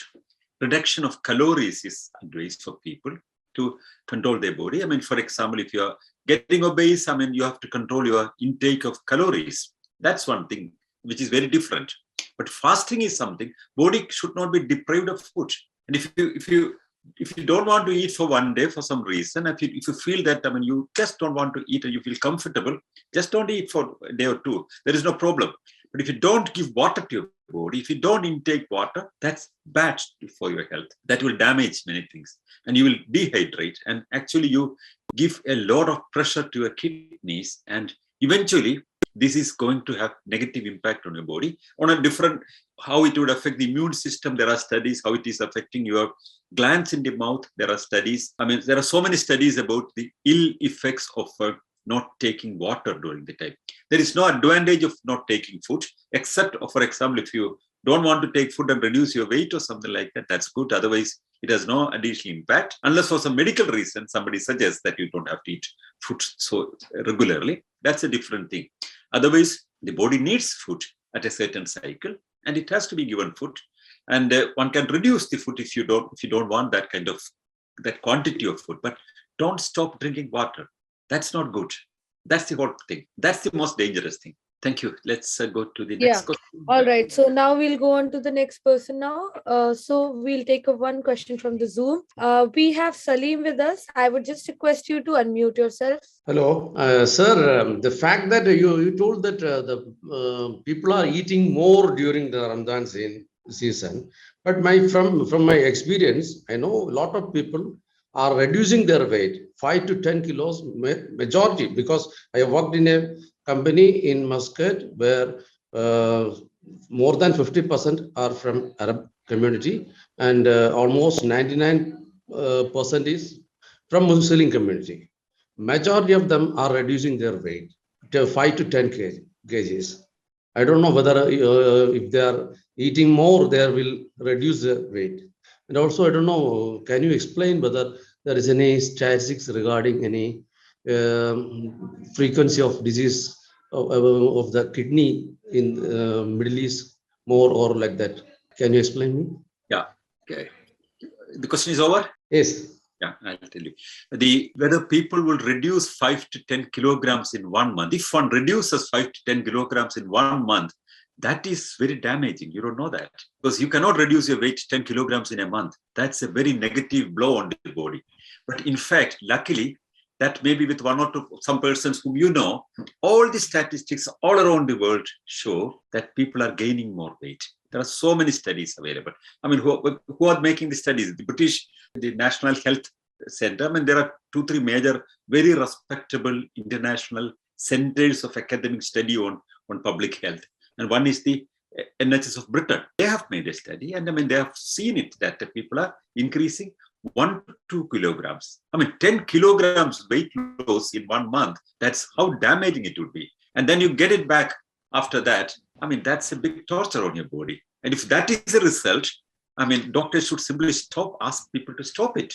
reduction of calories is advised for people to control their body. For example, if you are getting obese, you have to control your intake of calories. That's one thing which is very different. But fasting is something, body should not be deprived of food. And if you don't want to eat for one day for some reason, if you feel that you just don't want to eat and you feel comfortable, just don't eat for a day or two. There is no problem. But if you don't give water to your body, if you don't intake water, that's bad for your health. That will damage many things. And you will dehydrate. And actually you give a lot of pressure to your kidneys. And eventually this is going to have negative impact on your body. On a different, how it would affect the immune system. There are studies how it is affecting your glands in the mouth. There are studies. There are so many studies about the ill effects of not taking water during the time. There is no advantage of not taking food, except, for example, if you don't want to take food and reduce your weight or something like that, that's good. Otherwise, it has no additional impact. Unless for some medical reason, somebody suggests that you don't have to eat food so regularly. That's a different thing. Otherwise, the body needs food at a certain cycle, and it has to be given food. And one can reduce the food if you don't want that quantity of food. But don't stop drinking water. That's not good. That's the whole thing. That's the most dangerous thing. Thank you. Let's go to the next question. All right. So now we'll go on to the next person now. So we'll take one question from the Zoom. We have Salim with us. I would just request you to unmute yourself. Hello, sir. The fact that you told that the people are eating more during the Ramadan season, but from my experience, I know a lot of people are reducing their weight 5 to 10 kilos, majority, because I have worked in a company in Muscat where more than 50% are from Arab community and almost 99% is from Muslim community. Majority of them are reducing their weight to 5 to 10 kgs. I don't know whether if they are eating more, they will reduce their weight. And also, I don't know, can you explain whether there is any statistics regarding any frequency of disease of the kidney in Middle East more or like that? Can you explain me? Yeah. Okay. The question is over? Yes. Yeah, I'll tell you. Whether people will reduce 5 to 10 kilograms in 1 month. If one reduces 5 to 10 kilograms in 1 month, that is very damaging. You don't know that because you cannot reduce your weight 10 kilograms in a month. That's a very negative blow on the body. But in fact, luckily, that maybe with one or two, some persons whom you know, all the statistics all around the world show that people are gaining more weight. There are so many studies available. Who are making the studies? The National Health Center. There are 2-3 major, very respectable international centers of academic study on public health. And one is the NHS of Britain. They have made a study and they have seen it that the people are increasing 1 to 2 kilograms. 10 kilograms weight loss in 1 month, that's how damaging it would be. And then you get it back after that. That's a big torture on your body. And if that is the result, doctors should simply ask people to stop it.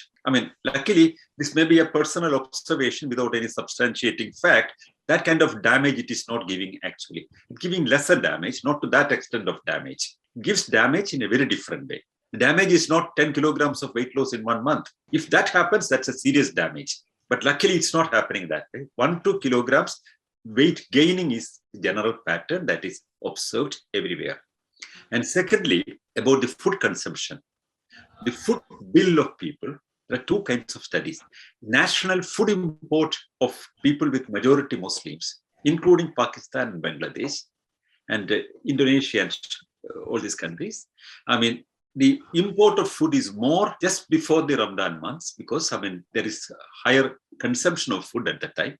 Luckily, this may be a personal observation without any substantiating fact. That kind of damage it is not giving actually. It's giving lesser damage, not to that extent of damage. It gives damage in a very different way. The damage is not 10 kilograms of weight loss in 1 month. If that happens, that's a serious damage. But luckily, it's not happening that way. 1 to 2 kilograms weight gaining is the general pattern that is observed everywhere. And secondly, about the food consumption. The food bill of people, there are 2 kinds of studies. National food import of people with majority Muslims, including Pakistan and Bangladesh, and Indonesia and all these countries. The import of food is more just before the Ramadan months because, there is higher consumption of food at that time.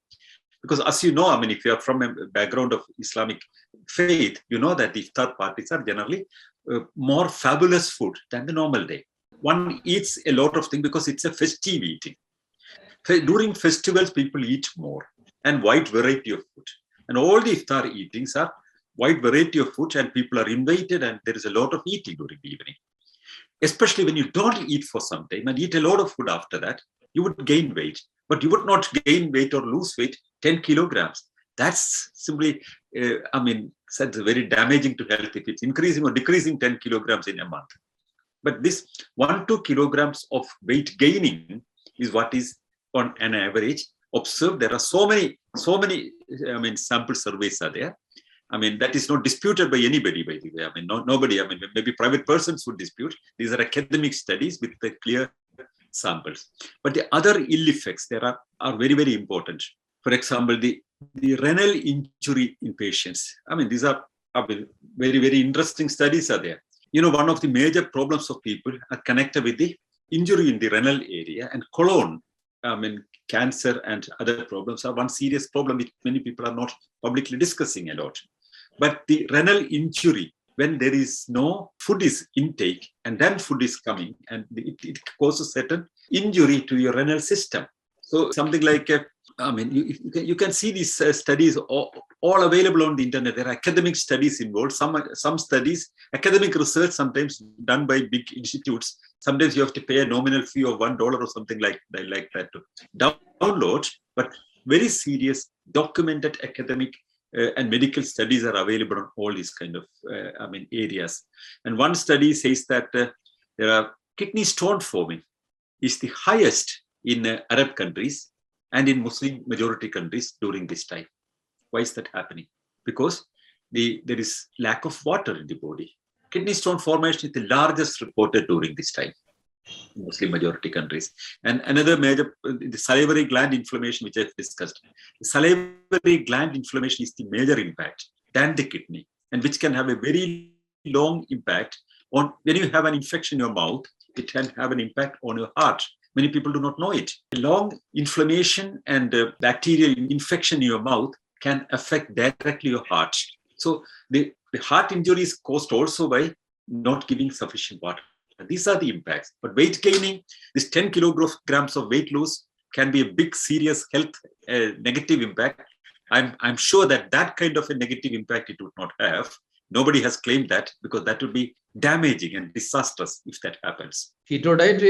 Because as you know, if you are from a background of Islamic faith, you know that the iftar parties are generally more fabulous food than the normal day. One eats a lot of things because it's a festive eating. During festivals, people eat more and wide variety of food. And all the iftar eatings are wide variety of food and people are invited and there is a lot of eating during the evening. Especially when you don't eat for some time and eat a lot of food after that, you would gain weight. But you would not gain weight or lose weight 10 kilograms. That's simply, that's very damaging to health if it's increasing or decreasing 10 kilograms in a month. But this 1 to 2 kilograms of weight gaining is what is on an average observed. There are so many sample surveys are there. That is not disputed by anybody, by the way. Nobody, maybe private persons would dispute. These are academic studies with the clear samples. But the other ill effects there are very, very important. For example, the renal injury in patients. These are very, very interesting studies are there. One of the major problems of people are connected with the injury in the renal area and colon. Cancer and other problems are one serious problem which many people are not publicly discussing a lot. But the renal injury, when there is no food is intake and then food is coming and it causes certain injury to your renal system. So something like, you can see these studies all available on the internet. There are academic studies involved. Some studies, academic research sometimes done by big institutes. Sometimes you have to pay a nominal fee of $1 or something like that to download. But very serious, documented academic and medical studies are available on all these kind of areas. And one study says that there are kidney stone forming is the highest in Arab countries and in Muslim majority countries during this time. Why is that happening? Because there is lack of water in the body. Kidney stone formation is the largest reported during this time in Muslim majority countries. And another major, the salivary gland inflammation, which I've discussed. The salivary gland inflammation is the major impact than the kidney, and which can have a very long impact on when you have an infection in your mouth, it can have an impact on your heart. Many people do not know it. A long inflammation and bacterial infection in your mouth can affect directly your heart. So the heart injury is caused also by not giving sufficient water. These are the impacts. But weight gaining, this 10 kilograms of weight loss can be a big, serious health negative impact. I'm sure that kind of a negative impact it would not have. Nobody has claimed that because that would be damaging and disastrous if that happens. Keto diet,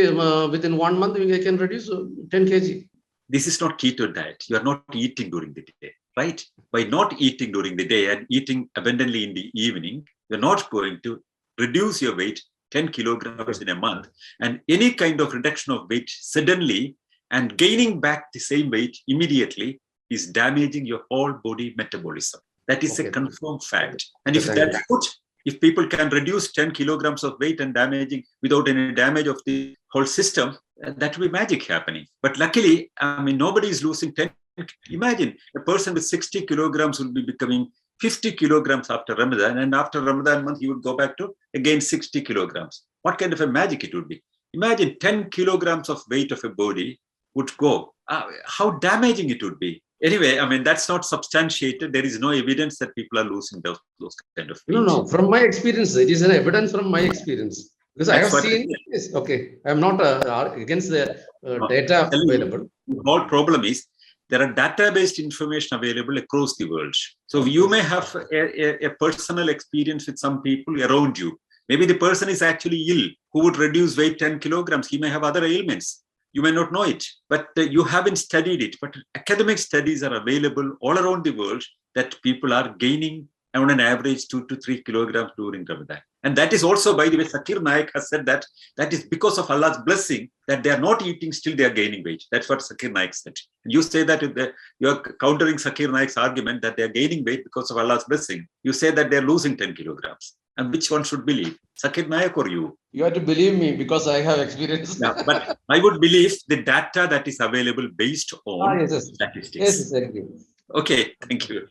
within 1 month, we can reduce 10 kg. This is not keto diet. You are not eating during the day, right? By not eating during the day and eating abundantly in the evening, you're not going to reduce your weight 10 kilograms in a month. And any kind of reduction of weight suddenly and gaining back the same weight immediately is damaging your whole body metabolism. That is a confirmed fact. And if that's good, if people can reduce 10 kilograms of weight and damaging without any damage of the whole system, that will be magic happening. But luckily, nobody is losing 10. Imagine a person with 60 kilograms will be becoming 50 kilograms after Ramadan, and after Ramadan month, he would go back to again 60 kilograms. What kind of a magic it would be? Imagine 10 kilograms of weight of a body would go. How damaging it would be. Anyway, that's not substantiated. There is no evidence that people are losing those kind of weight. No. From my experience, it is an evidence from my experience. Because I have That's what I seen said. this. Okay, I am not against the No, data tell you, available. the whole problem is there are data-based information available across the world. So you may have a personal experience with some people around you. Maybe the person is actually ill, who would reduce weight 10 kilograms. He may have other ailments. You may not know it, but you haven't studied it. But academic studies are available all around the world that people are gaining on an average 2 to 3 kilograms during Ramadan. And that is also, by the way, Zakir Naik has said that is because of Allah's blessing that they are not eating, still they are gaining weight. That's what Zakir Naik said. You say that you are countering Zakir Naik's argument that they are gaining weight because of Allah's blessing. You say that they are losing 10 kilograms. And which one should believe, Zakir Naik or you? You have to believe me because I have experience. Yeah, but I would believe the data that is available based on statistics. Yes, exactly. Okay, thank you.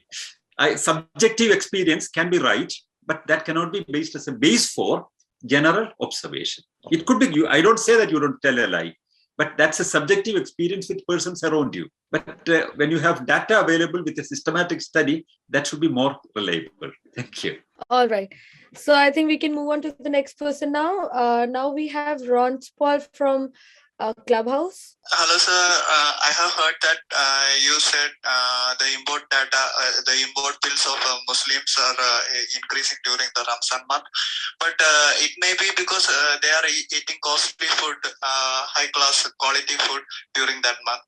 Subjective experience can be right, but that cannot be based as a base for general observation. It could be you. I don't say that you don't tell a lie, but that's a subjective experience with persons around you. But when you have data available with a systematic study, that should be more reliable. Thank you. All right. So I think we can move on to the next person now. Now we have Ron Spall from Clubhouse. Hello, sir. I have heard that you said the import data, the import bills of Muslims are increasing during the Ramzan month. But it may be because they are eating costly food, high-class quality food during that month.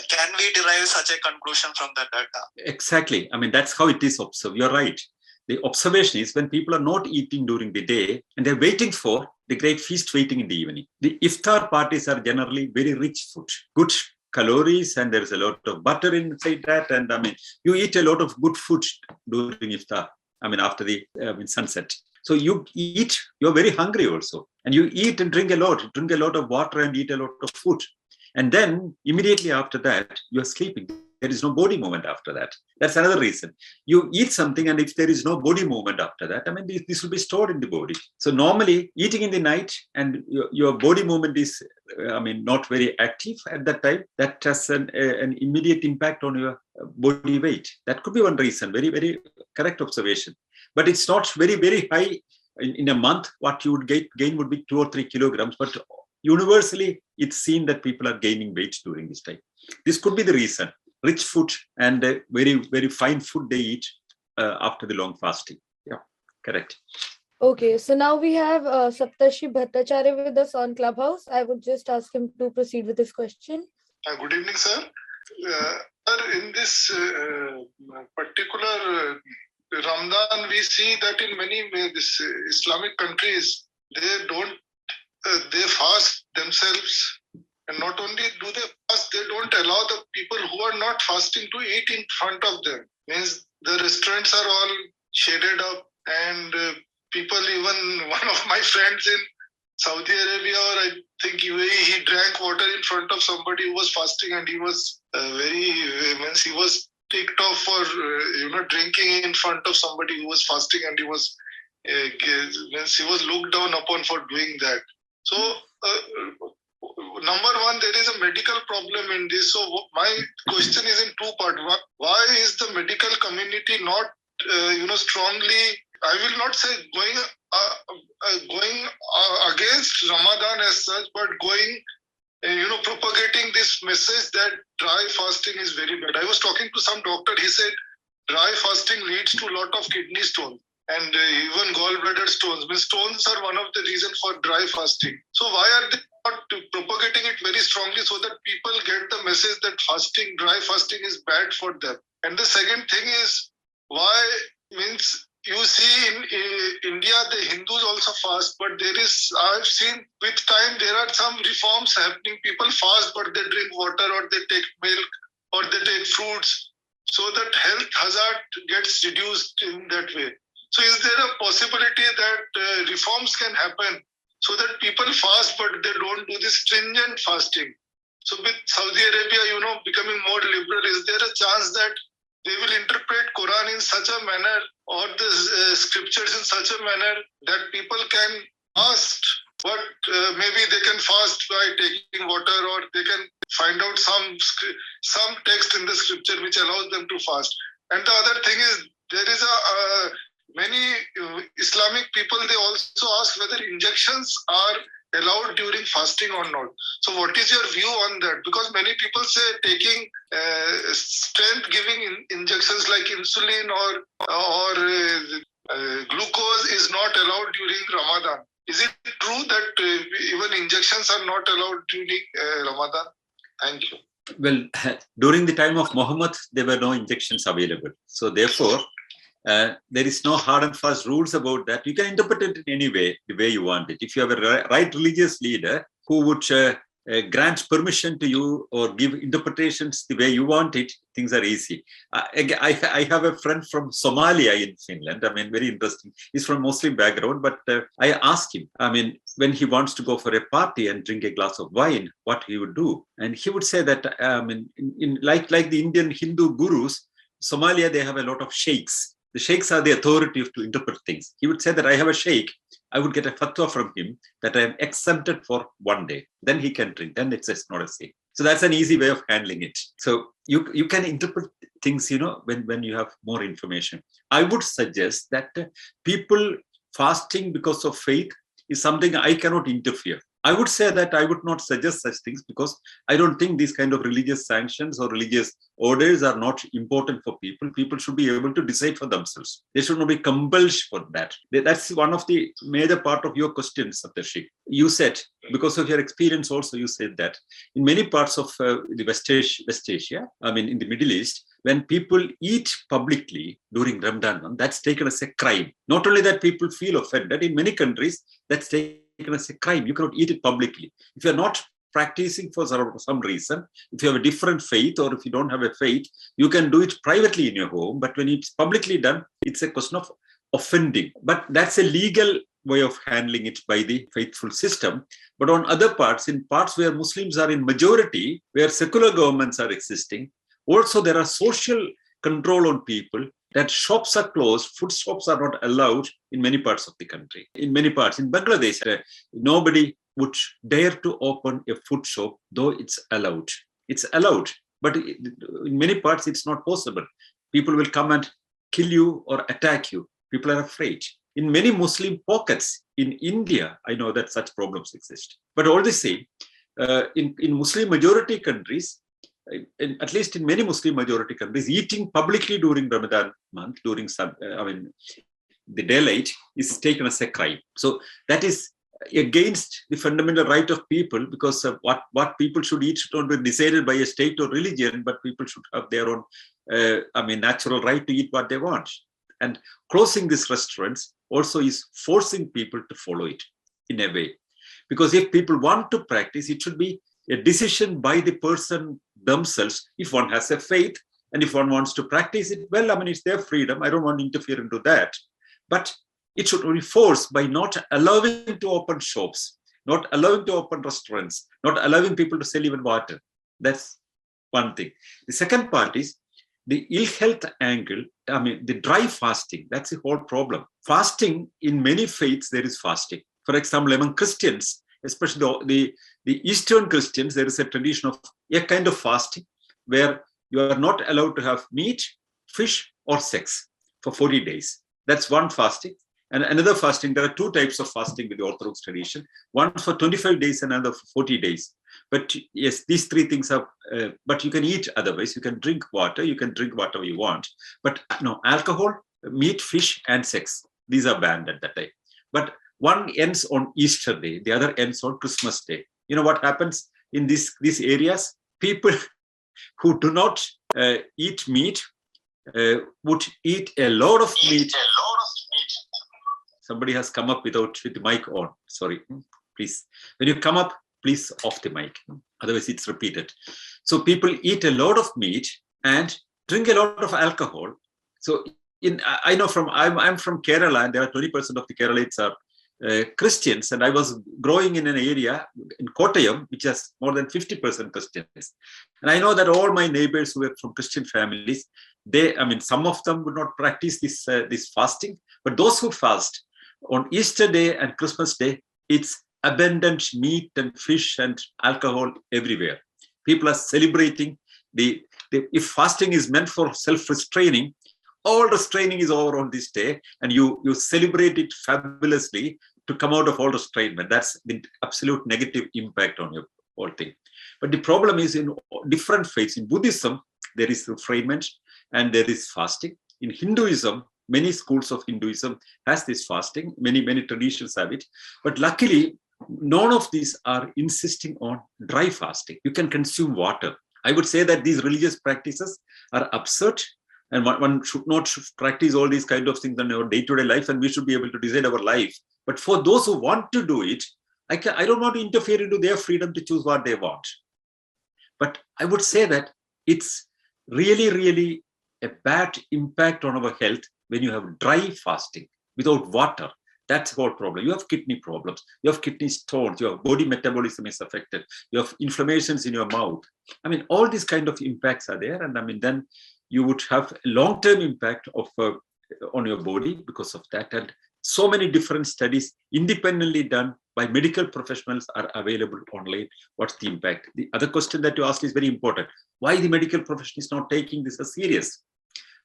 Can we derive such a conclusion from that data? Exactly. I mean, that's how it is observed. You're right. The observation is when people are not eating during the day and they're waiting for the great feast waiting in the evening. The iftar parties are generally very rich food, good calories, and there's a lot of butter inside that. And I mean, you eat a lot of good food during iftar. I mean, after the sunset. So you eat, you're very hungry also. And you eat and drink a lot of water and eat a lot of food. And then immediately after that, you're sleeping. There is no body movement after that. That's another reason. You eat something, and if there is no body movement after that, I mean, this will be stored in the body. So normally, eating in the night and your body movement is, not very active at that time, that has an immediate impact on your body weight. That could be one reason. Very, very correct observation. But it's not very, very high in a month. What you would gain would be 2 or 3 kilograms. But universally, it's seen that people are gaining weight during this time. This could be the reason. Rich food and very, very fine food they eat after the long fasting. Yeah, correct. Okay, so now we have Saptarshi Bhattacharya with us on Clubhouse. I would just ask him to proceed with his question. Good evening, sir. In this particular Ramadan, we see that in many Islamic countries, they fast themselves. And not only do they fast, they don't allow the people who are not fasting to eat in front of them. Means the restaurants are all shaded up, and people, even one of my friends in Saudi Arabia, or I think UAE, he drank water in front of somebody who was fasting, and he was he was ticked off for drinking in front of somebody who was fasting, and he was looked down upon for doing that. So. Number one, there is a medical problem in this. So my question is in two parts. Why is the medical community not, strongly, I will not say going against Ramadan as such, but going, propagating this message that dry fasting is very bad. I was talking to some doctor. He said dry fasting leads to a lot of kidney stones and even gallbladder stones. Stones are one of the reasons for dry fasting. So why are they not propagating it very strongly so that people get the message that dry fasting is bad for them? And the second thing is, why means you see in India, the Hindus also fast, but I've seen with time, there are some reforms happening. People fast, but they drink water or they take milk or they take fruits so that health hazard gets reduced in that way. So is there a possibility that reforms can happen so that people fast, but they don't do this stringent fasting? So with Saudi Arabia, becoming more liberal, is there a chance that they will interpret Quran in such a manner or the scriptures in such a manner that people can fast, but maybe they can fast by taking water, or they can find out some text in the scripture which allows them to fast? And the other thing is, there is many Islamic people, they also ask whether injections are allowed during fasting or not. So what is your view on that? Because many people say taking strength giving injections like insulin or glucose is not allowed during Ramadan. Is it true that even injections are not allowed during Ramadan? Thank you. Well, during the time of Muhammad, there were no injections available. So therefore, there is no hard and fast rules about that. You can interpret it in any way, the way you want it. If you have a right religious leader who would grant permission to you or give interpretations the way you want it, things are easy. I have a friend from Somalia in Finland. I mean, very interesting. He's from Muslim background, but I asked him, I mean, when he wants to go for a party and drink a glass of wine, what he would do. And he would say that, like the Indian Hindu gurus, Somalia, they have a lot of sheikhs. The sheikhs are the authority to interpret things. He would say that I have a sheikh. I would get a fatwa from him that I am exempted for 1 day. Then he can drink. Then it's not a sin. So that's an easy way of handling it. So you can interpret things, when you have more information. I would suggest that people fasting because of faith is something I cannot interfere. I would say that I would not suggest such things because I don't think these kind of religious sanctions or religious orders are not important for people. People should be able to decide for themselves. They should not be compelled for that. That's one of the major part of your question, Saptarshi. You said, because of your experience also, you said that in many parts of the West Asia, I mean, in the Middle East, when people eat publicly during Ramadan, that's taken as a crime. Not only that people feel offended, in many countries, that's taken as a crime. You cannot eat it publicly. If you're not practicing for some reason, if you have a different faith or if you don't have a faith, you can do it privately in your home. But when it's publicly done, it's a question of offending. But that's a legal way of handling it by the faithful system. But on other parts, in parts where Muslims are in majority, where secular governments are existing, also there are social control on people, that shops are closed, food shops are not allowed in many parts of the country. In many parts, in Bangladesh, nobody would dare to open a food shop, though it's allowed. It's allowed, but in many parts, it's not possible. People will come and kill you or attack you. People are afraid. In many Muslim pockets in India, I know that such problems exist. But all the same, in Muslim majority countries, at least in many Muslim majority countries, eating publicly during Ramadan month, during the daylight, is taken as a crime. So that is against the fundamental right of people, because what people should eat should not be decided by a state or religion, but people should have their own, natural right to eat what they want. And closing these restaurants also is forcing people to follow it in a way. Because if people want to practice, it should be a decision by the person themselves. If one has a faith and if one wants to practice it, well, it's their freedom. I don't want to interfere into that. But it should be forced by not allowing to open shops, not allowing to open restaurants, not allowing people to sell even water. That's one thing. The second part is the ill health angle. The dry fasting, that's the whole problem. Fasting, in many faiths, there is fasting. For example, among Christians, especially the Eastern Christians, there is a tradition of a kind of fasting where you are not allowed to have meat, fish, or sex for 40 days. That's one fasting. And another fasting, there are two types of fasting with the Orthodox tradition. One for 25 days and another for 40 days. But yes, these three things are, but you can eat otherwise. You can drink water. You can drink whatever you want. But no, alcohol, meat, fish, and sex. These are banned at that time. But one ends on Easter Day. The other ends on Christmas Day. You know what happens in these areas? People who do not eat meat would eat a lot of meat. Somebody has come up with the mic on. Sorry, please. When you come up, please off the mic. Otherwise, it's repeated. So people eat a lot of meat and drink a lot of alcohol. So I know I'm from Kerala, and there are 20% of the Keralites are Christians, and I was growing in an area in Kottayam, which has more than 50% Christians. And I know that all my neighbors who were from Christian families, some of them would not practice this fasting, but those who fast on Easter Day and Christmas Day, it's abundant meat and fish and alcohol everywhere. People are celebrating if fasting is meant for self-restraining, all restraining is over on this day, and you celebrate it fabulously to come out of all restrainment. That's the absolute negative impact on your whole thing. But the problem is in different faiths. In Buddhism, there is restrainment and there is fasting. In Hinduism, many schools of Hinduism has this fasting. Many traditions have it. But luckily, none of these are insisting on dry fasting. You can consume water. I would say that these religious practices are absurd, and one should not practice all these kind of things in our day-to-day life, and we should be able to decide our life. But for those who want to do it, I don't want to interfere into their freedom to choose what they want. But I would say that it's really, really a bad impact on our health when you have dry fasting without water. That's the whole problem. You have kidney problems, you have kidney stones, your body metabolism is affected, you have inflammations in your mouth. I mean, all these kind of impacts are there. And I mean, then you would have a long-term impact on your body because of that. And so many different studies independently done by medical professionals are available online. What's the impact? The other question that you asked is very important. Why the medical profession is not taking this as serious?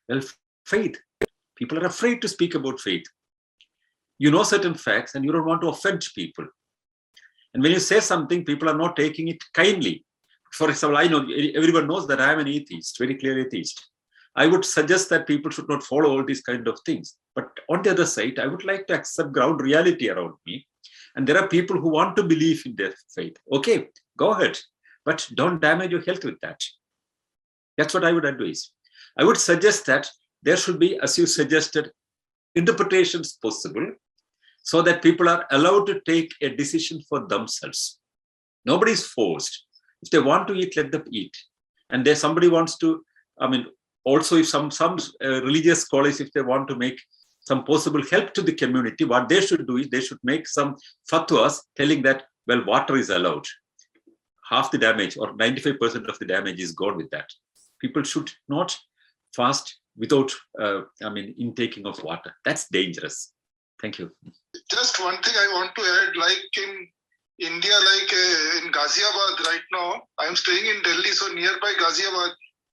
Well, faith. People are afraid to speak about faith. You know certain facts and you don't want to offend people. And when you say something, people are not taking it kindly. For example, I know everyone knows that I am an atheist, very clear atheist. I would suggest that people should not follow all these kind of things. But on the other side, I would like to accept ground reality around me. And there are people who want to believe in their faith. Okay, go ahead. But don't damage your health with that. That's what I would advise. I would suggest that there should be, as you suggested, interpretations possible so that people are allowed to take a decision for themselves. Nobody is forced. If they want to eat, let them eat. And there somebody wants to, I mean, also if some religious scholars, if they want to make some possible help to the community, what they should do is they should make some fatwas telling that, well, water is allowed. Half the damage or 95% of the damage is gone with that. People should not fast without, intaking of water. That's dangerous. Thank you. Just one thing I want to add, like in India, like in Ghaziabad right now, I'm staying in Delhi, so nearby Ghaziabad,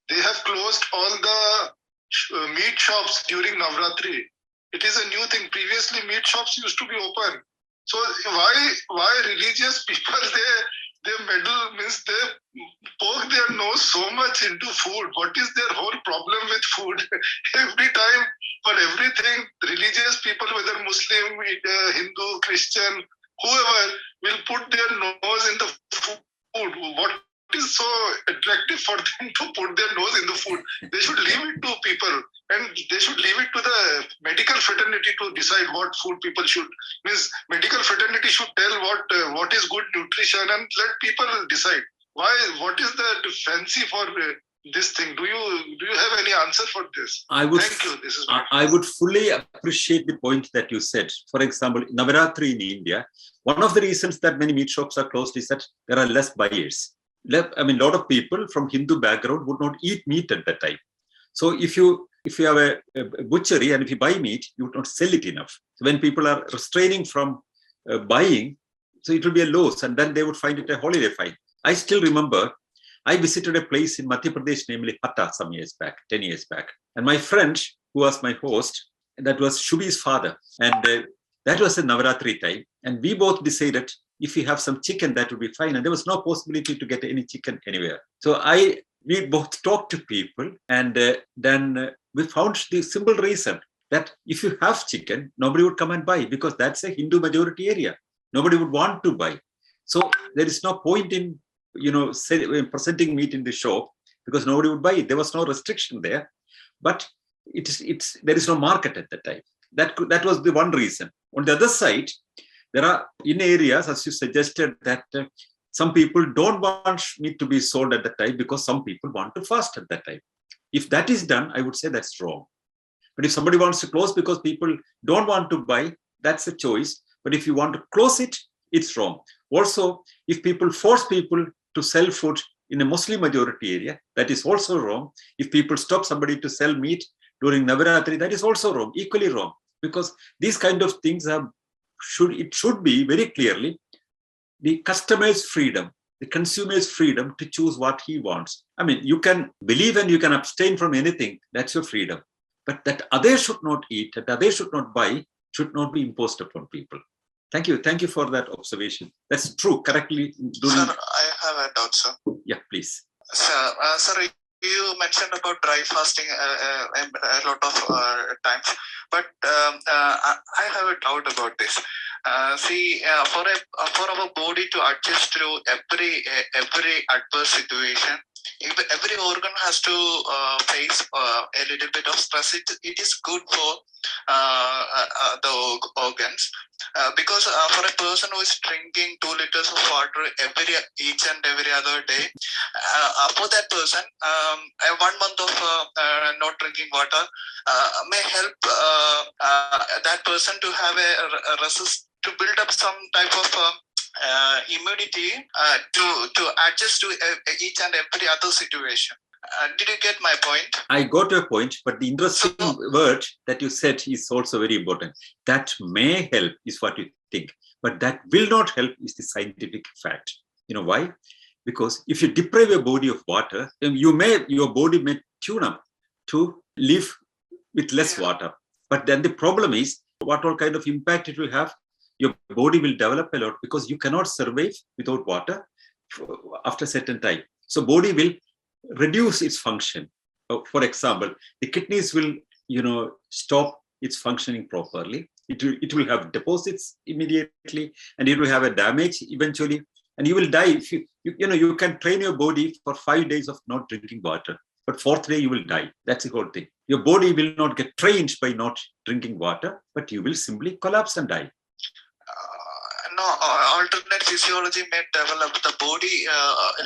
they have closed all the meat shops during Navratri. It is a new thing. Previously, meat shops used to be open. So why religious people, they meddle, means they poke their nose so much into food. What is their whole problem with food? Every time, for everything, religious people, whether Muslim, Hindu, Christian, whoever, will put their nose in the food. What is so attractive for them to put their nose in the food? They should leave it to people, and they should leave it to the medical fraternity to decide what food people should. Means medical fraternity should tell what is good nutrition and let people decide. Why? What is the fancy for this thing? Do you have any answer for this? Thank you. This is I would fully appreciate the point that you said. For example, Navaratri in India, one of the reasons that many meat shops are closed is that there are less buyers. I mean, a lot of people from Hindu background would not eat meat at that time. So if you have a butchery and if you buy meat, you would not sell it enough. So when people are restraining from buying, so it will be a loss, and then they would find it a holiday fine. I still remember I visited a place in Madhya Pradesh, namely Hatta, some years back, 10 years back. And my friend, who was my host, that was Shubhi's father. And that was a Navaratri time. And we both decided if we have some chicken, that would be fine. And there was no possibility to get any chicken anywhere. So we both talked to people, and then we found the simple reason that if you have chicken, nobody would come and buy, because that's a Hindu majority area. Nobody would want to buy. So there is no point in presenting meat in the shop, because nobody would buy it. There was no restriction there, but there is no market at that time. That was the one reason. On the other side, there are in areas, as you suggested, that some people don't want meat to be sold at that time because some people want to fast at that time. If that is done, I would say that's wrong. But if somebody wants to close because people don't want to buy, that's a choice. But if you want to close it, it's wrong. Also, if people force people to sell food in a Muslim majority area, that is also wrong. If people stop somebody to sell meat during Navaratri, that is also wrong, equally wrong. Because these kind of things should be very clearly the customer's freedom, the consumer's freedom to choose what he wants. I mean, you can believe and you can abstain from anything. That's your freedom. but that others should not eat, that others should not buy, should not be imposed upon people. Thank you. Thank you for that observation. That's true. Correctly. Sir, I have a doubt, sir. Yeah, please. Sir, you mentioned about dry fasting a lot of times, but I have a doubt about this. For our body to adjust to every adverse situation, every organ has to face a little bit of stress. It is good for the organs. Because for a person who is drinking 2 liters of water each and every other day, for that person, 1 month of not drinking water may help that person to have to build up some type of immunity to adjust to each and every other situation. Did you get my point? I got your point, but the interesting word that you said is also very important. That may help is what you think, but that will not help is the scientific fact. You know why? Because if you deprive your body of water, then your body may tune up to live with less water. But then the problem is what all kind of impact it will have. Your body will develop a lot because you cannot survive without water after a certain time. So body will reduce its function. For example, the kidneys will, stop its functioning properly. It will have deposits immediately, and it will have a damage eventually, and you will die. If you can train your body for 5 days of not drinking water, but 4th day you will die. That's the whole thing. Your body will not get trained by not drinking water, but you will simply collapse and die. Alternate physiology may develop. The body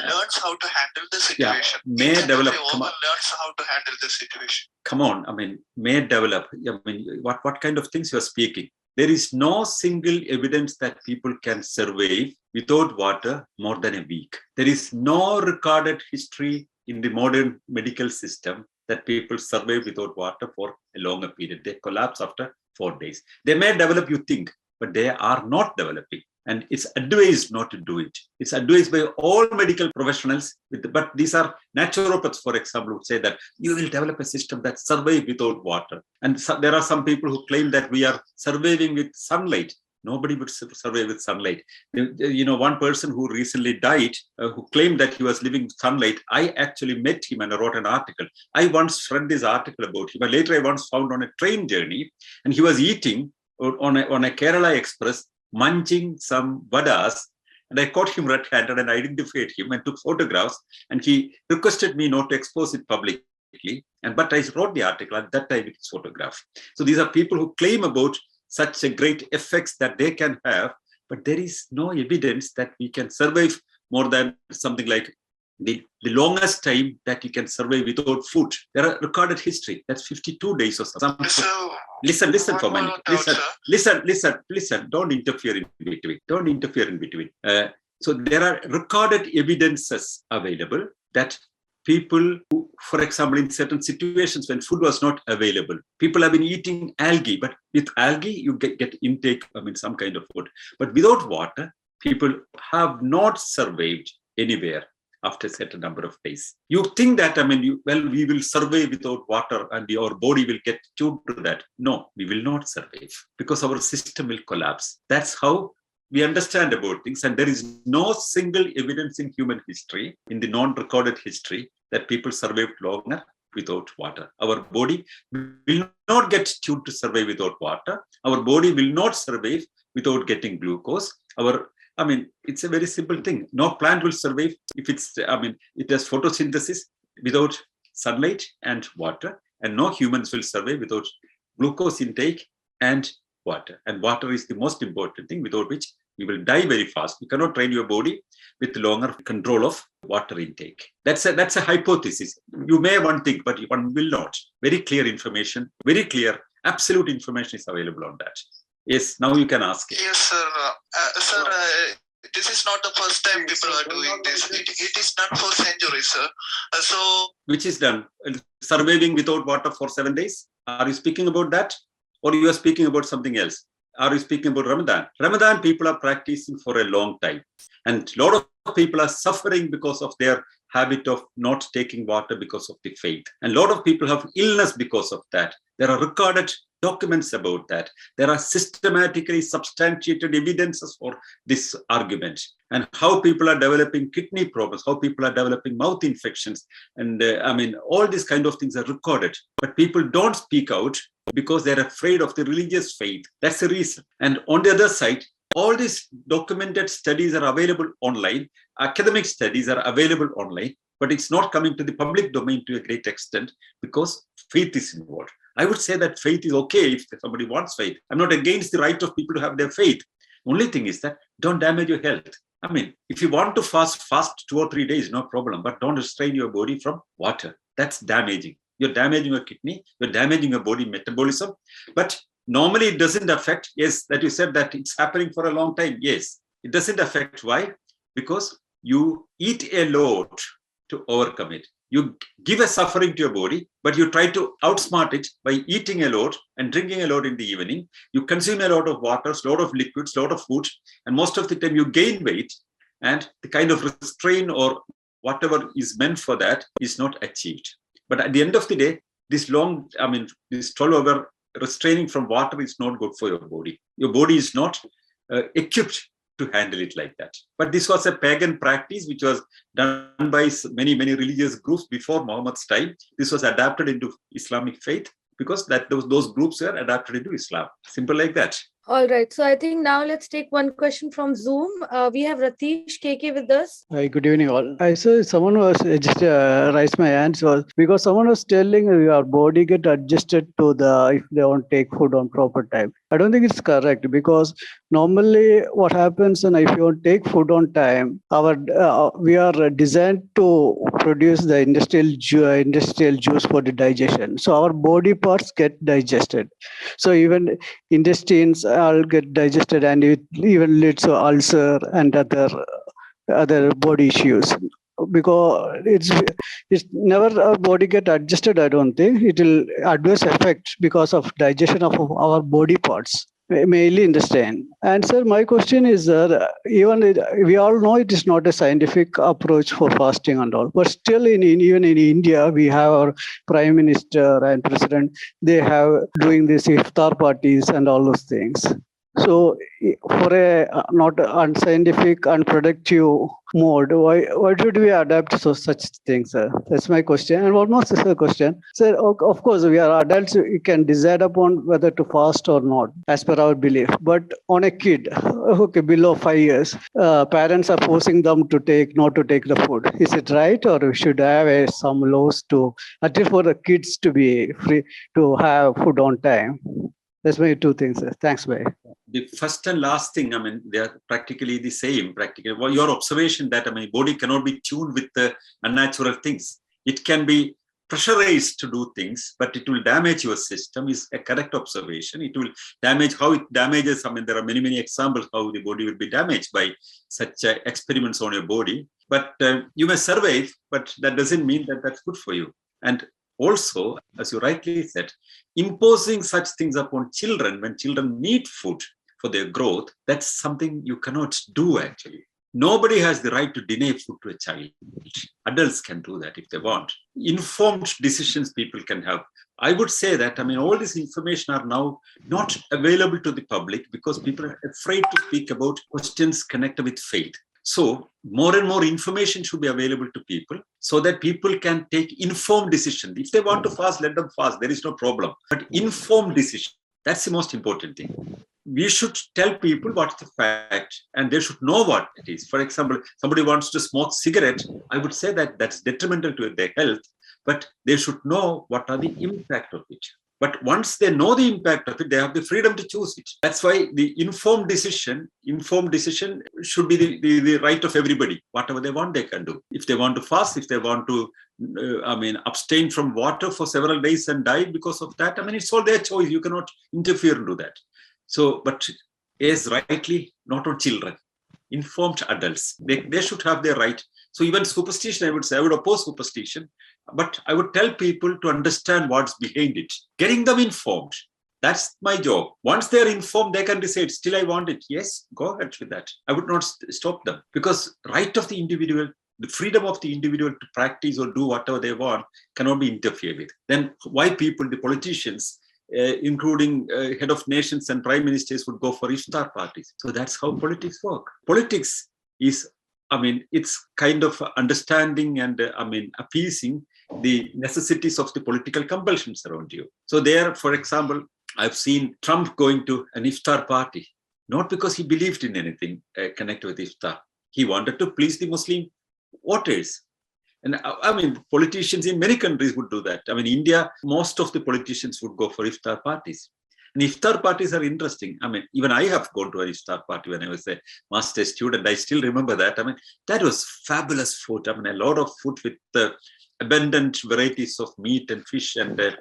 learns how to handle the situation. May develop. The organ learns how to handle the situation. Come on, may develop. What kind of things you are speaking? There is no single evidence that people can survive without water more than a week. There is no recorded history in the modern medical system that people survive without water for a longer period. They collapse after 4 days. They may develop, you think, but they are not developing. And it's advised not to do it. It's advised by all medical professionals. But these are naturopaths, for example, who say that you will develop a system that survives without water. And so, there are some people who claim that we are surviving with sunlight. Nobody would survive with sunlight. One person who recently died, who claimed that he was living with sunlight, I actually met him and I wrote an article. I once read this article about him, but later I once found on a train journey, and he was eating on a Kerala Express, munching some vadas, and I caught him red-handed and identified him and took photographs, and he requested me not to expose it publicly. But I wrote the article at that time with his photograph. So these are people who claim about such a great effects that they can have, but there is no evidence that we can survive more than something like the longest time that you can survive without food. There are recorded history. That's 52 days or something. So, listen for a minute. Listen. Don't interfere in between. So there are recorded evidences available that people who, for example, in certain situations when food was not available, people have been eating algae, but with algae, you get intake, some kind of food. But without water, people have not survived anywhere after a certain number of days. You think that, we will survive without water and our body will get tuned to that. No, we will not survive because our system will collapse. That's how we understand about things. And there is no single evidence in human history, in the non-recorded history, that people survived longer without water. Our body will not get tuned to survive without water. Our body will not survive without getting glucose. It's a very simple thing. No plant will survive if it has photosynthesis without sunlight and water, and no humans will survive without glucose intake and water. And water is the most important thing, without which we will die very fast. You cannot train your body with longer control of water intake. That's a hypothesis. You may one think, but one will not. Very clear information, very clear, absolute information is available on that. Yes, now you can ask it. Yes, sir. This is not the first time people are doing this. It is done for centuries, sir. Which is done? Surviving without water for 7 days? Are you speaking about that? Or you are speaking about something else? Are you speaking about Ramadan? Ramadan people are practicing for a long time. And a lot of people are suffering because of their habit of not taking water because of the faith. And a lot of people have illness because of that. There are recorded documents about that. There are systematically substantiated evidences for this argument, and how people are developing kidney problems, how people are developing mouth infections. And all these kind of things are recorded, but people don't speak out because they're afraid of the religious faith. That's the reason. And on the other side, all these documented studies are available online. Academic studies are available online, but it's not coming to the public domain to a great extent because faith is involved. I would say that faith is okay if somebody wants faith. I'm not against the right of people to have their faith. Only thing is that don't damage your health. If you want to fast 2 or 3 days, no problem, but don't restrain your body from water. That's damaging. You're damaging your kidney, you're damaging your body metabolism. But normally it doesn't affect, yes, that you said that it's happening for a long time. Yes, it doesn't affect. Why? Because you eat a lot to overcome it. You give a suffering to your body, but you try to outsmart it by eating a lot and drinking a lot in the evening. You consume a lot of water, a lot of liquids, a lot of food, and most of the time you gain weight, and the kind of restraint or whatever is meant for that is not achieved. But at the end of the day, this 12-hour restraining from water is not good for your body. Your body is not equipped to handle it like that. But this was a pagan practice which was done by many religious groups before Muhammad's time. This was adapted into Islamic faith because those groups were adapted into Islam. Simple like that. All right. So I think now let's take one question from Zoom. We have Ratish KK with us. Hi, good evening all. I saw someone was just raised my hands was because someone was telling your body get adjusted to if they won't take food on proper time. I don't think it's correct because normally what happens and if you don't take food on time, we are designed to produce the industrial juice for the digestion. So our body parts get digested. So even intestines all get digested, and it even leads to ulcer and other body issues. Because it's never our body get adjusted. I don't think it will adverse effect because of digestion of our body parts, mainly intestine. And sir, my question is, even we all know it is not a scientific approach for fasting and all, but still even in India, we have our Prime Minister and President, they have doing this iftar parties and all those things. So for a not unscientific, unproductive mode, why should we adapt to such things, sir? That's my question. And one more question. Sir, of course, we are adults, we can decide upon whether to fast or not, as per our belief. But on a kid, below 5 years, parents are forcing them not to take the food. Is it right? Or we should have some laws to, at least for the kids to be free to have food on time? That's my two things, sir. Thanks, bye. The first and last thing, they are practically the same. Well, your observation that, body cannot be tuned with the unnatural things. It can be pressurized to do things, but it will damage your system is a correct observation. It will damage how it damages. There are many examples how the body will be damaged by such experiments on your body. But you may survive, but that doesn't mean that that's good for you. And also, as you rightly said, imposing such things upon children when children need food for their growth, that's something you cannot do actually. Nobody has the right to deny food to a child. Adults can do that if they want. Informed decisions people can have. I would say that, all this information are now not available to the public because people are afraid to speak about questions connected with faith. So more and more information should be available to people so that people can take informed decisions. If they want to fast, let them fast. There is no problem. But informed decision, that's the most important thing. We should tell people what's the fact and they should know what it is. For example, somebody wants to smoke cigarette, I would say that that's detrimental to their health, but they should know what are the impact of it. But once they know the impact of it, they have the freedom to choose it. That's why the informed decision should be the right of everybody. Whatever they want, they can do. If they want to fast, if they want to, abstain from water for several days and die because of that, it's all their choice. You cannot interfere and do that. So, but as rightly, not on children, informed adults, they should have their right. So even superstition, I would say, I would oppose superstition, but I would tell people to understand what's behind it, getting them informed. That's my job. Once they're informed, they can decide, still I want it. Yes, go ahead with that. I would not stop them because right of the individual the freedom of the individual to practice or do whatever they want cannot be interfered with. Then why people, the politicians, including head of nations and prime ministers, would go for iftar parties? So that's how politics work. Politics is, it's kind of understanding and appeasing the necessities of the political compulsions around you. So there, for example, I've seen Trump going to an iftar party, not because he believed in anything connected with iftar. He wanted to please the Muslim voters. And politicians in many countries would do that. India, most of the politicians would go for iftar parties. And iftar parties are interesting. Even I have gone to an iftar party when I was a master's student. I still remember that. That was fabulous food. A lot of food with abundant varieties of meat and fish and a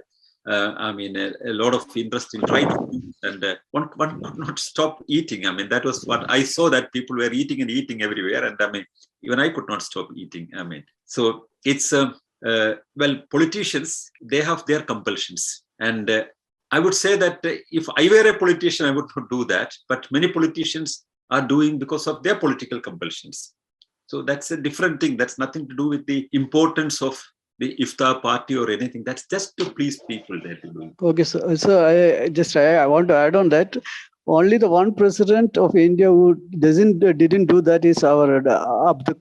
lot of interesting dried foods, and one could not stop eating. That was what I saw, that people were eating and eating everywhere, and even I could not stop eating. So it's politicians, they have their compulsions, and I would say that if I were a politician, I would not do that. But many politicians are doing because of their political compulsions. So that's a different thing. That's nothing to do with the importance of the iftar party or anything. That's just to please people there to do. Okay, so I want to add on that. Only the one president of India who didn't do that is our Dr. Abdul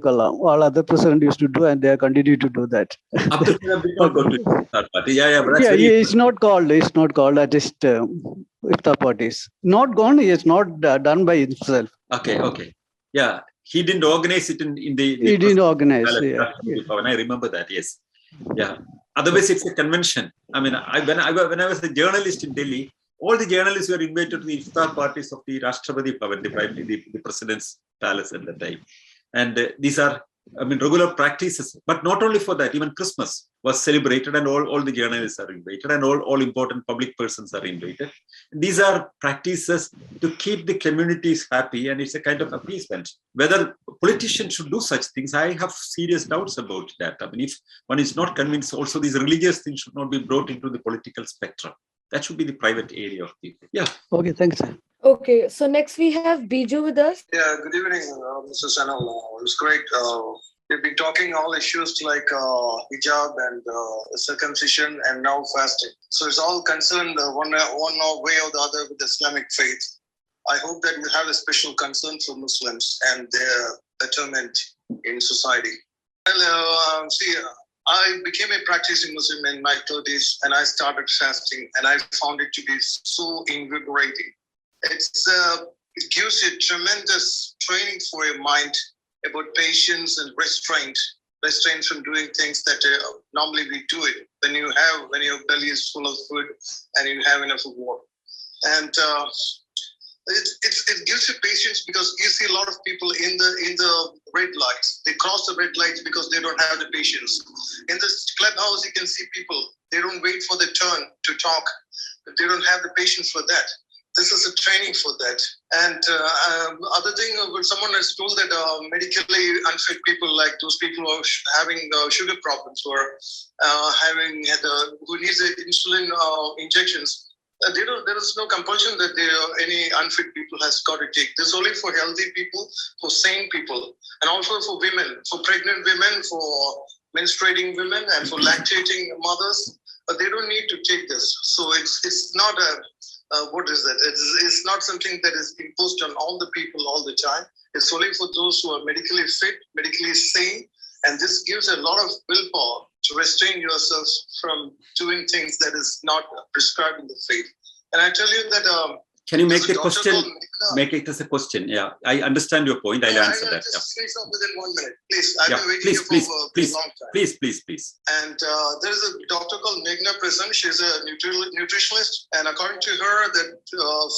Kalam. All other presidents used to do, and they continue to do that. Abdul Kalam did not go to iftar party. But that's it's not called at least iftar parties. Not gone. It's not done by himself. Okay. Yeah. He didn't organize it in the he didn't organize. And I remember that. Yes. Yeah. Otherwise, it's a convention. When I was a journalist in Delhi, all the journalists were invited to the iftar parties of the Rashtrapati Bhavan, the president's palace at the time. And these are, regular practices. But not only for that, even Christmas was celebrated, and all the journalists are invited, and all important public persons are invited. And these are practices to keep the communities happy, and it's a kind of appeasement. Whether politicians should do such things, I have serious doubts about that. If one is not convinced, also these religious things should not be brought into the political spectrum. That should be the private area of people. Yeah. Okay, thanks. Okay, so next we have Biju with us. Yeah, good evening, Mr. Sanal. It was great. We've been talking all issues like hijab and circumcision and now fasting. So it's all concerned one way or the other with the Islamic faith. I hope that you have a special concern for Muslims and their betterment in society. Well, I became a practicing Muslim in my 30s, and I started fasting, and I found it to be so invigorating. It gives you tremendous training for your mind about patience and restraint from doing things that normally we do it when your belly is full of food and you have enough of water. And it gives you patience, because you see a lot of people in the red lights. They cross the red lights because they don't have the patience. In this clubhouse, you can see people, they don't wait for the turn to talk. They don't have the patience for that. This is a training for that. And other thing, when someone has told that medically unfit people, like those people who are having sugar problems or who needs insulin injections, there is no compulsion that any unfit people has got to take. This is only for healthy people, for sane people, and also for women, for pregnant women, for menstruating women, and for lactating mothers. They don't need to take this. So it's not what is that? It's not something that is imposed on all the people all the time. It's only for those who are medically fit, medically sane, and this gives a lot of willpower to restrain yourselves from doing things that is not prescribed in the faith. And I tell you that... Can you make the question? Make it as a question. Yeah, I understand your point. I'll answer that. Just finish up within 1 minute, please. I've been waiting here for a long time. Please. And there is a doctor called Meghna present. She's a nutritionist, and according to her, that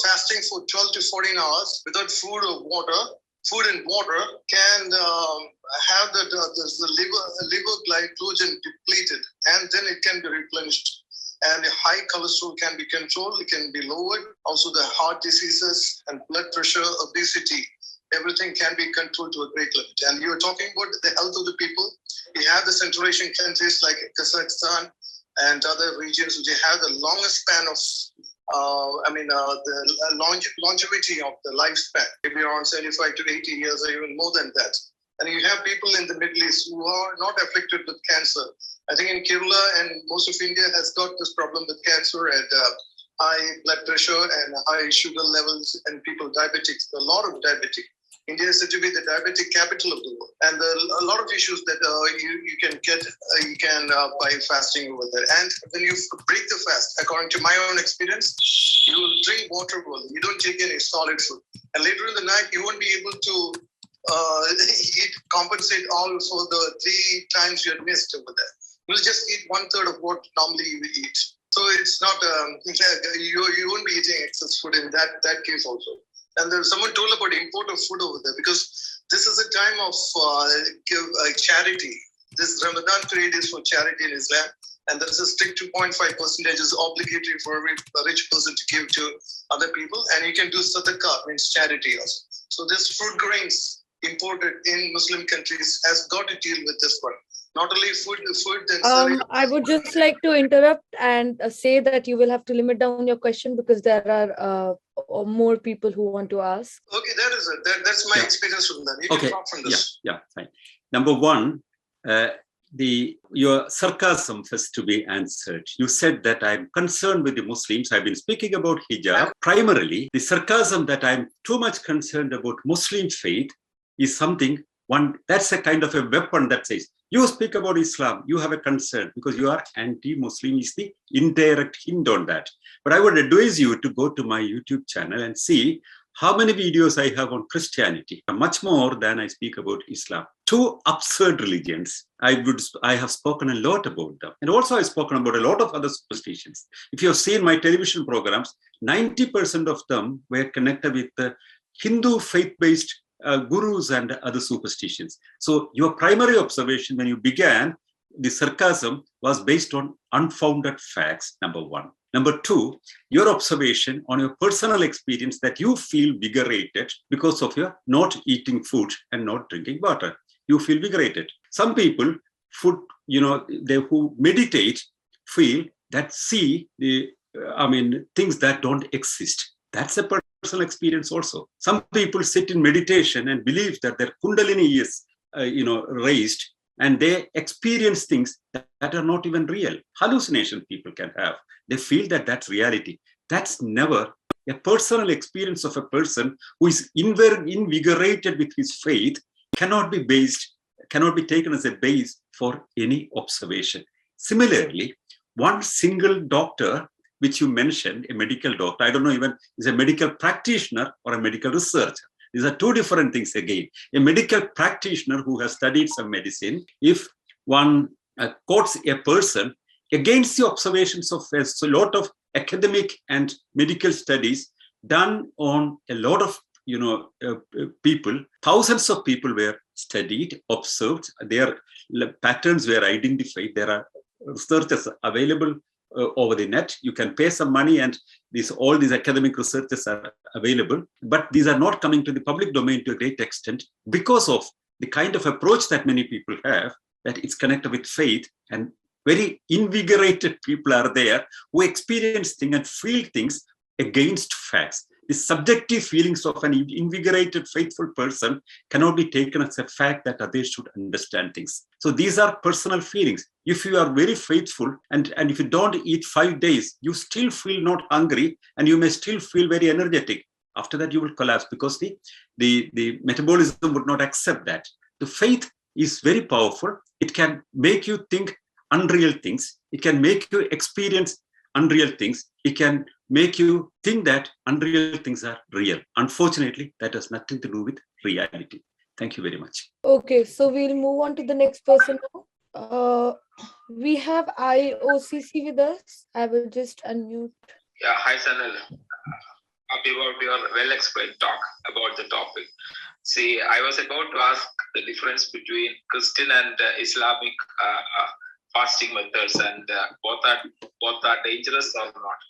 fasting for 12 to 14 hours without food and water can have the liver glycogen depleted, and then it can be replenished. And the high cholesterol can be controlled, it can be lowered. Also the heart diseases and blood pressure, obesity, everything can be controlled to a great limit. And you're talking about the health of the people. We have the Central Asian countries like Kazakhstan and other regions which have the longest span of the longevity of the lifespan, maybe around 75 to 80 years or even more than that. And you have people in the Middle East who are not afflicted with cancer. I think in Kerala and most of India has got this problem with cancer and high blood pressure and high sugar levels and people diabetics, a lot of diabetic. India is said to be the diabetic capital of the world. And a lot of issues that you can get, by fasting over there. And when you break the fast, according to my own experience, you will drink water only. You don't take any solid food. And later in the night, you won't be able to compensate all for the 3 times you had missed over there. You'll just eat 1/3 of what normally you would eat. So it's not, you won't be eating excess food in that case also. And there's someone told about import of food over there because this is a time of charity. This Ramadan period is for charity in Islam. And there is a strict 2.5% is obligatory for every rich person to give to other people. And you can do sadaqah, means charity also. So this fruit grains imported in Muslim countries has got to deal with this one. Not only food and I would just like to interrupt and say that you will have to limit down your question because there are more people who want to ask. Okay, that is it. That's my experience from them. You can talk from this. Yeah, fine. Number one, your sarcasm has to be answered. You said that I'm concerned with the Muslims. I've been speaking about hijab. Primarily, the sarcasm that I'm too much concerned about Muslim faith is something, that's a kind of a weapon that says, you speak about Islam, you have a concern because you are anti-Muslim is the indirect hint on that. But I would advise you to go to my YouTube channel and see how many videos I have on Christianity, much more than I speak about Islam. 2 absurd religions. I have spoken a lot about them. And also I've spoken about a lot of other superstitions. If you have seen my television programs, 90% of them were connected with the Hindu faith-based gurus and other superstitions. So your primary observation when you began the sarcasm was based on unfounded facts, number 1. Number 2, your observation on your personal experience that you feel vigorated because of your not eating food and not drinking water. You feel vigorated. Some people, they who meditate feel that things that don't exist. That's a personal experience also. Some people sit in meditation and believe that their kundalini is, raised, and they experience things that are not even real. Hallucination people can have. They feel that that's reality. That's never a personal experience of a person who is invigorated with his faith cannot be taken as a base for any observation. Similarly, one single doctor which you mentioned, a medical doctor, I don't know even is a medical practitioner or a medical researcher. These are 2 different things again. A medical practitioner who has studied some medicine, if one quotes a person against the observations of a lot of academic and medical studies done on a lot of people, thousands of people were studied, observed, their patterns were identified. There are researchers available over the net. You can pay some money and all these academic researchers are available, but these are not coming to the public domain to a great extent because of the kind of approach that many people have, that it's connected with faith, and very invigorated people are there who experience things and feel things against facts. The subjective feelings of an invigorated, faithful person cannot be taken as a fact that others should understand things. So these are personal feelings. If you are very faithful and if you don't eat 5 days, you still feel not hungry and you may still feel very energetic. After that, you will collapse because the metabolism would not accept that. The faith is very powerful. It can make you think unreal things. It can make you experience unreal things. It can make you think that unreal things are real. Unfortunately, that has nothing to do with reality. Thank you very much. Okay, so we'll move on to the next person now. We have IOCC with us. I will just unmute. Yeah, hi Sanal. Happy about your well-explained talk about the topic. See, I was about to ask the difference between Christian and Islamic fasting methods, and both are dangerous or not.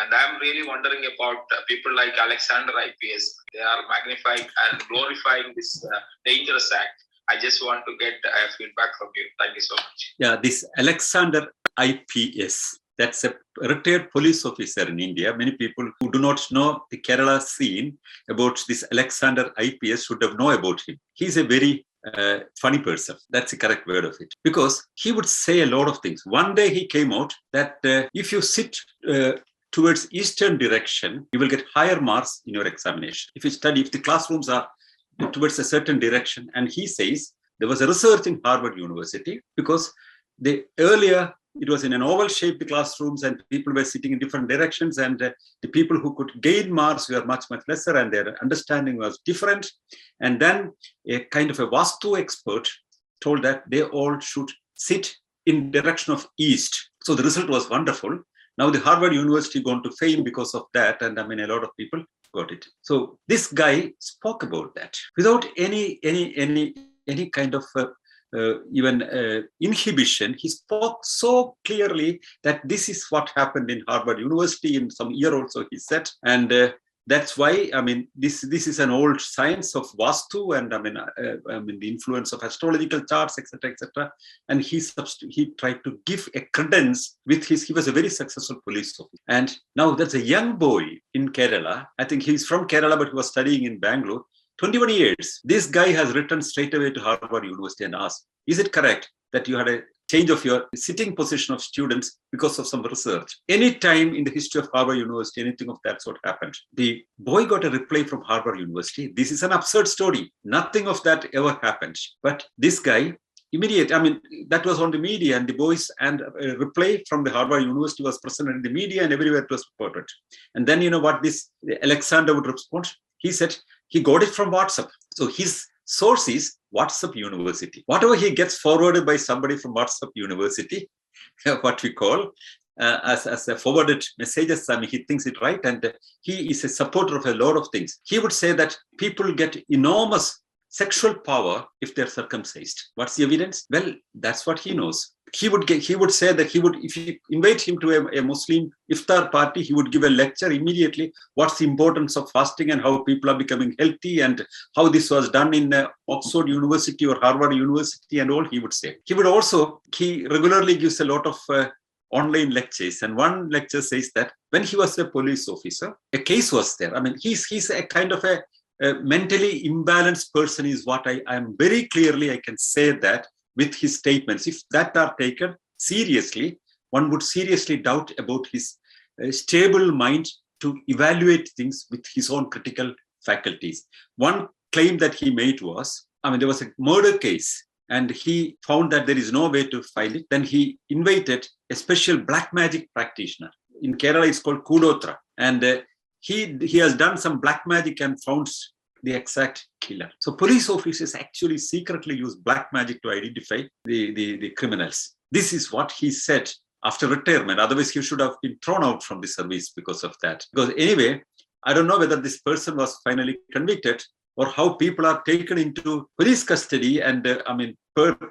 And I'm really wondering about people like Alexander IPS. They are magnifying and glorifying this dangerous act. I just want to get feedback from you. Thank you so much. Yeah, this Alexander IPS, that's a retired police officer in India. Many people who do not know the Kerala scene about this Alexander IPS should have known about him. He's a very funny person. That's the correct word of it. Because he would say a lot of things. One day he came out that if you sit towards eastern direction, you will get higher marks in your examination. If you study, if the classrooms are towards a certain direction, and he says there was a research in Harvard University because earlier it was in an oval-shaped classrooms and people were sitting in different directions, and the people who could gain marks were much, much lesser and their understanding was different. And then a kind of a Vastu expert told that they all should sit in direction of east. So the result was wonderful. Now the Harvard University gone to fame because of that, and I mean a lot of people got it. So this guy spoke about that without any kind of inhibition. He spoke so clearly that this is what happened in Harvard University in some year also, he said. And that's why, I mean, this is an old science of Vastu, and I mean the influence of astrological charts, etc., etc. And he tried to give a credence with he was a very successful police officer. And now that's a young boy in Kerala. I think he's from Kerala, but he was studying in Bangalore. 21 years. This guy has written straight away to Harvard University and asked, is it correct that you had a change of your sitting position of students because of some research? Any time in the history of Harvard University, anything of that sort happened. The boy got a reply from Harvard University. This is an absurd story. Nothing of that ever happened. But this guy, immediate, I mean, that was on the media, and the boys, and a reply from the Harvard University was presented in the media and everywhere it was reported. And then, you know what this Alexander would respond? He said he got it from WhatsApp. So his source is WhatsApp University. Whatever he gets forwarded by somebody from WhatsApp University, what we call as a forwarded messages, I mean, he thinks it right, and he is a supporter of a lot of things. He would say that people get enormous sexual power if they're circumcised. What's the evidence? Well, that's what he knows. He would say that if you invite him to a Muslim iftar party, he would give a lecture immediately. What's the importance of fasting and how people are becoming healthy and how this was done in Oxford University or Harvard University and all, he would say. He regularly gives a lot of online lectures. And one lecture says that when he was a police officer, a case was there. I mean, he's a kind of a mentally imbalanced person is what I am very clearly, I can say that with his statements. If that are taken seriously, one would seriously doubt about his stable mind to evaluate things with his own critical faculties. One claim that he made was, I mean, there was a murder case and he found that there is no way to file it. Then he invited a special black magic practitioner. In Kerala, it's called Kudotra. And he has done some black magic and found the exact killer. So police officers actually secretly use black magic to identify the criminals. This is what he said after retirement. Otherwise, he should have been thrown out from the service because of that. Because anyway, I don't know whether this person was finally convicted or how people are taken into police custody and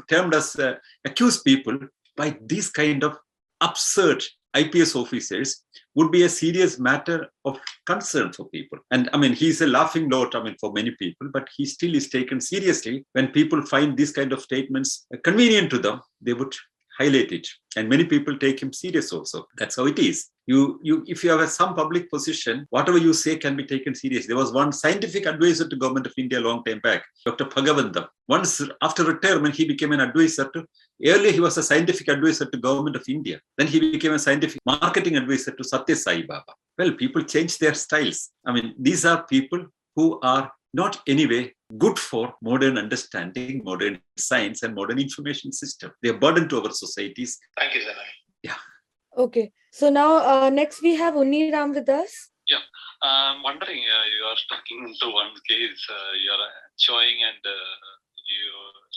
termed as accused people by these kind of absurd IPS officers would be a serious matter of concern for people. And I mean, he's a laughing note, for many people, but he still is taken seriously. When people find these kind of statements convenient to them, they would highlight it. And many people take him serious also. That's how it is. If you have some public position, whatever you say can be taken serious. There was one scientific advisor to Government of India a long time back, Dr. Bhagavandam. Once after retirement, he became an advisor earlier he was a scientific advisor to Government of India. Then he became a scientific marketing advisor to Satya Sai Baba. Well, people change their styles. I mean, these are people who are not anyway good for modern understanding, modern science, and modern information system. They are burden to our societies. Thank you, Sanal. Yeah. Okay. So now next we have Uniram with us. Yeah. I'm wondering, you are talking into one case, you are showing and you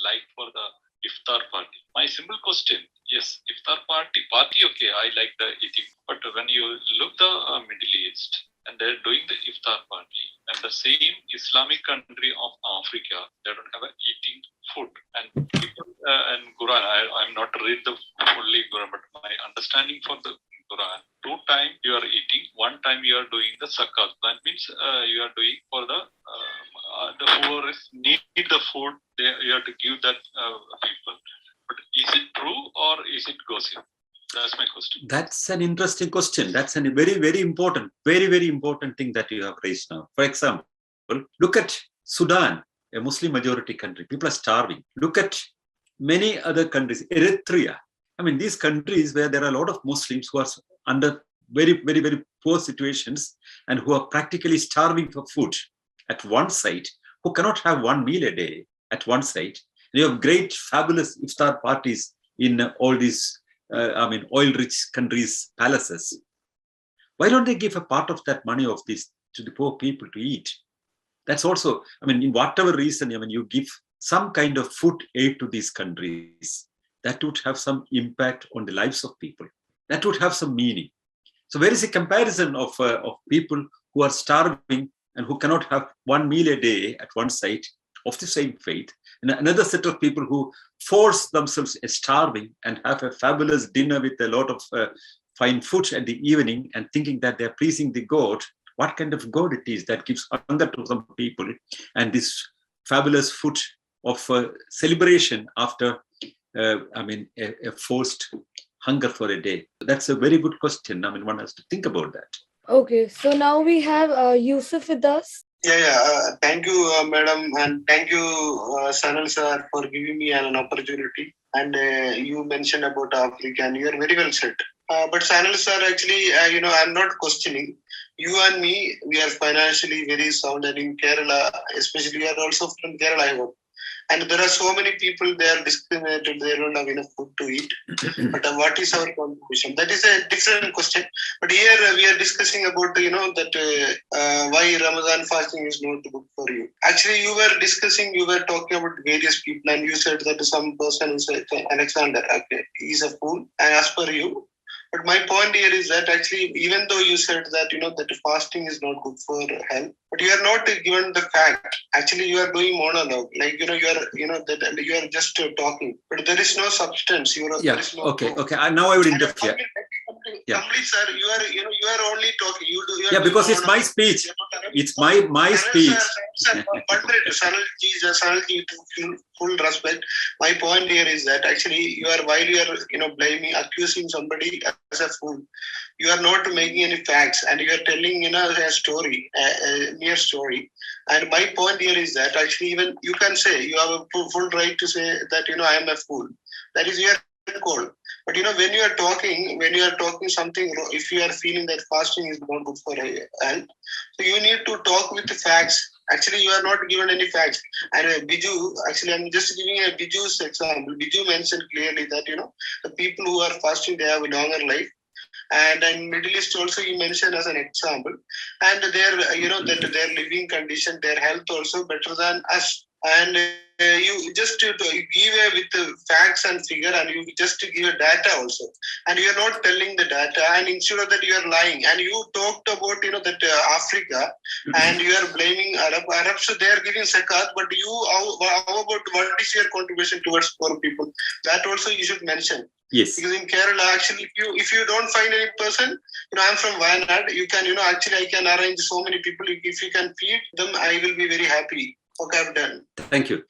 like for the iftar party. My simple question, yes, iftar party, okay, I like the eating. But when you look the Middle East, and they're doing the iftar party, and the same Islamic country of Africa, they don't have eating food. And people, and Quran, I'm not read the fully Quran, but my understanding for the Quran, 2 times you are eating, 1 time you are doing the zakat. That means you are doing for the who need the food, you have to give that people. But is it true or is it gossip? That's my question. That's an interesting question. That's a very, very important thing that you have raised now. For example, look at Sudan, a Muslim majority country. People are starving. Look at many other countries, Eritrea. I mean, these countries where there are a lot of Muslims who are under very, very, very poor situations and who are practically starving for food at one side, who cannot have one meal a day at one side. You have great, fabulous iftar parties in all these, oil-rich countries' palaces. Why don't they give a part of that money of this to the poor people to eat? That's also, in whatever reason, you give some kind of food aid to these countries, that would have some impact on the lives of people. That would have some meaning. So where is a comparison of people who are starving and who cannot have one meal a day at one site of the same faith, and another set of people who force themselves starving and have a fabulous dinner with a lot of fine food at the evening and thinking that they're pleasing the God? What kind of God it is that gives hunger to some people, and this fabulous food of celebration after a forced hunger for a day? That's a very good question. One has to think about that. Okay, so now we have Yusuf with us. Thank you, madam, and thank you, Sanal sir, for giving me an opportunity. And you mentioned about Africa, and you are very well said. But Sanal sir, actually, I'm not questioning. You and me, we are financially very sound, and in Kerala, especially, you are also from Kerala, I hope. And there are so many people, they are discriminated, they don't have enough food to eat. But what is our contribution? That is a different question. But here we are discussing about, why Ramadan fasting is not good for you. Actually, you were talking about various people, and you said that some person is Alexander, okay, he's a fool, and as per you. But my point here is that actually, even though you said that, that fasting is not good for health, but you are not given the fact. Actually, you are doing monologue. Like, you are just talking, but there is no substance. There is no Okay. Now I would interfere. Complete, sir. You are only talking. Because it's my speech. It's my speech. Sanalji, full respect. My point here is that actually while you are blaming, accusing somebody as a fool, you are not making any facts, and you are telling a story, a mere story. And my point here is that actually even you can say, you have a full right to say that I am a fool. That is your call. But when you are talking something, if you are feeling that fasting is not good for health, so you need to talk with the facts. Actually, you are not given any facts. And Biju, actually, I'm just giving a Biju's example. Biju mentioned clearly that the people who are fasting, they have a longer life. And in Middle East also, you mentioned as an example, and their their living condition, their health also better than us. And you just to give with the facts and figure, and you just to give a data also, and you are not telling the data, and instead of that you are lying. And you talked about that Africa, and you are blaming Arabs, so they are giving zakat, but how about what is your contribution towards poor people? That also you should mention. Yes. Because in Kerala, actually, if you don't find any person, I'm from Wayanad, you can, actually I can arrange so many people. If you can feed them, I will be very happy. Okay, I've done. Thank you.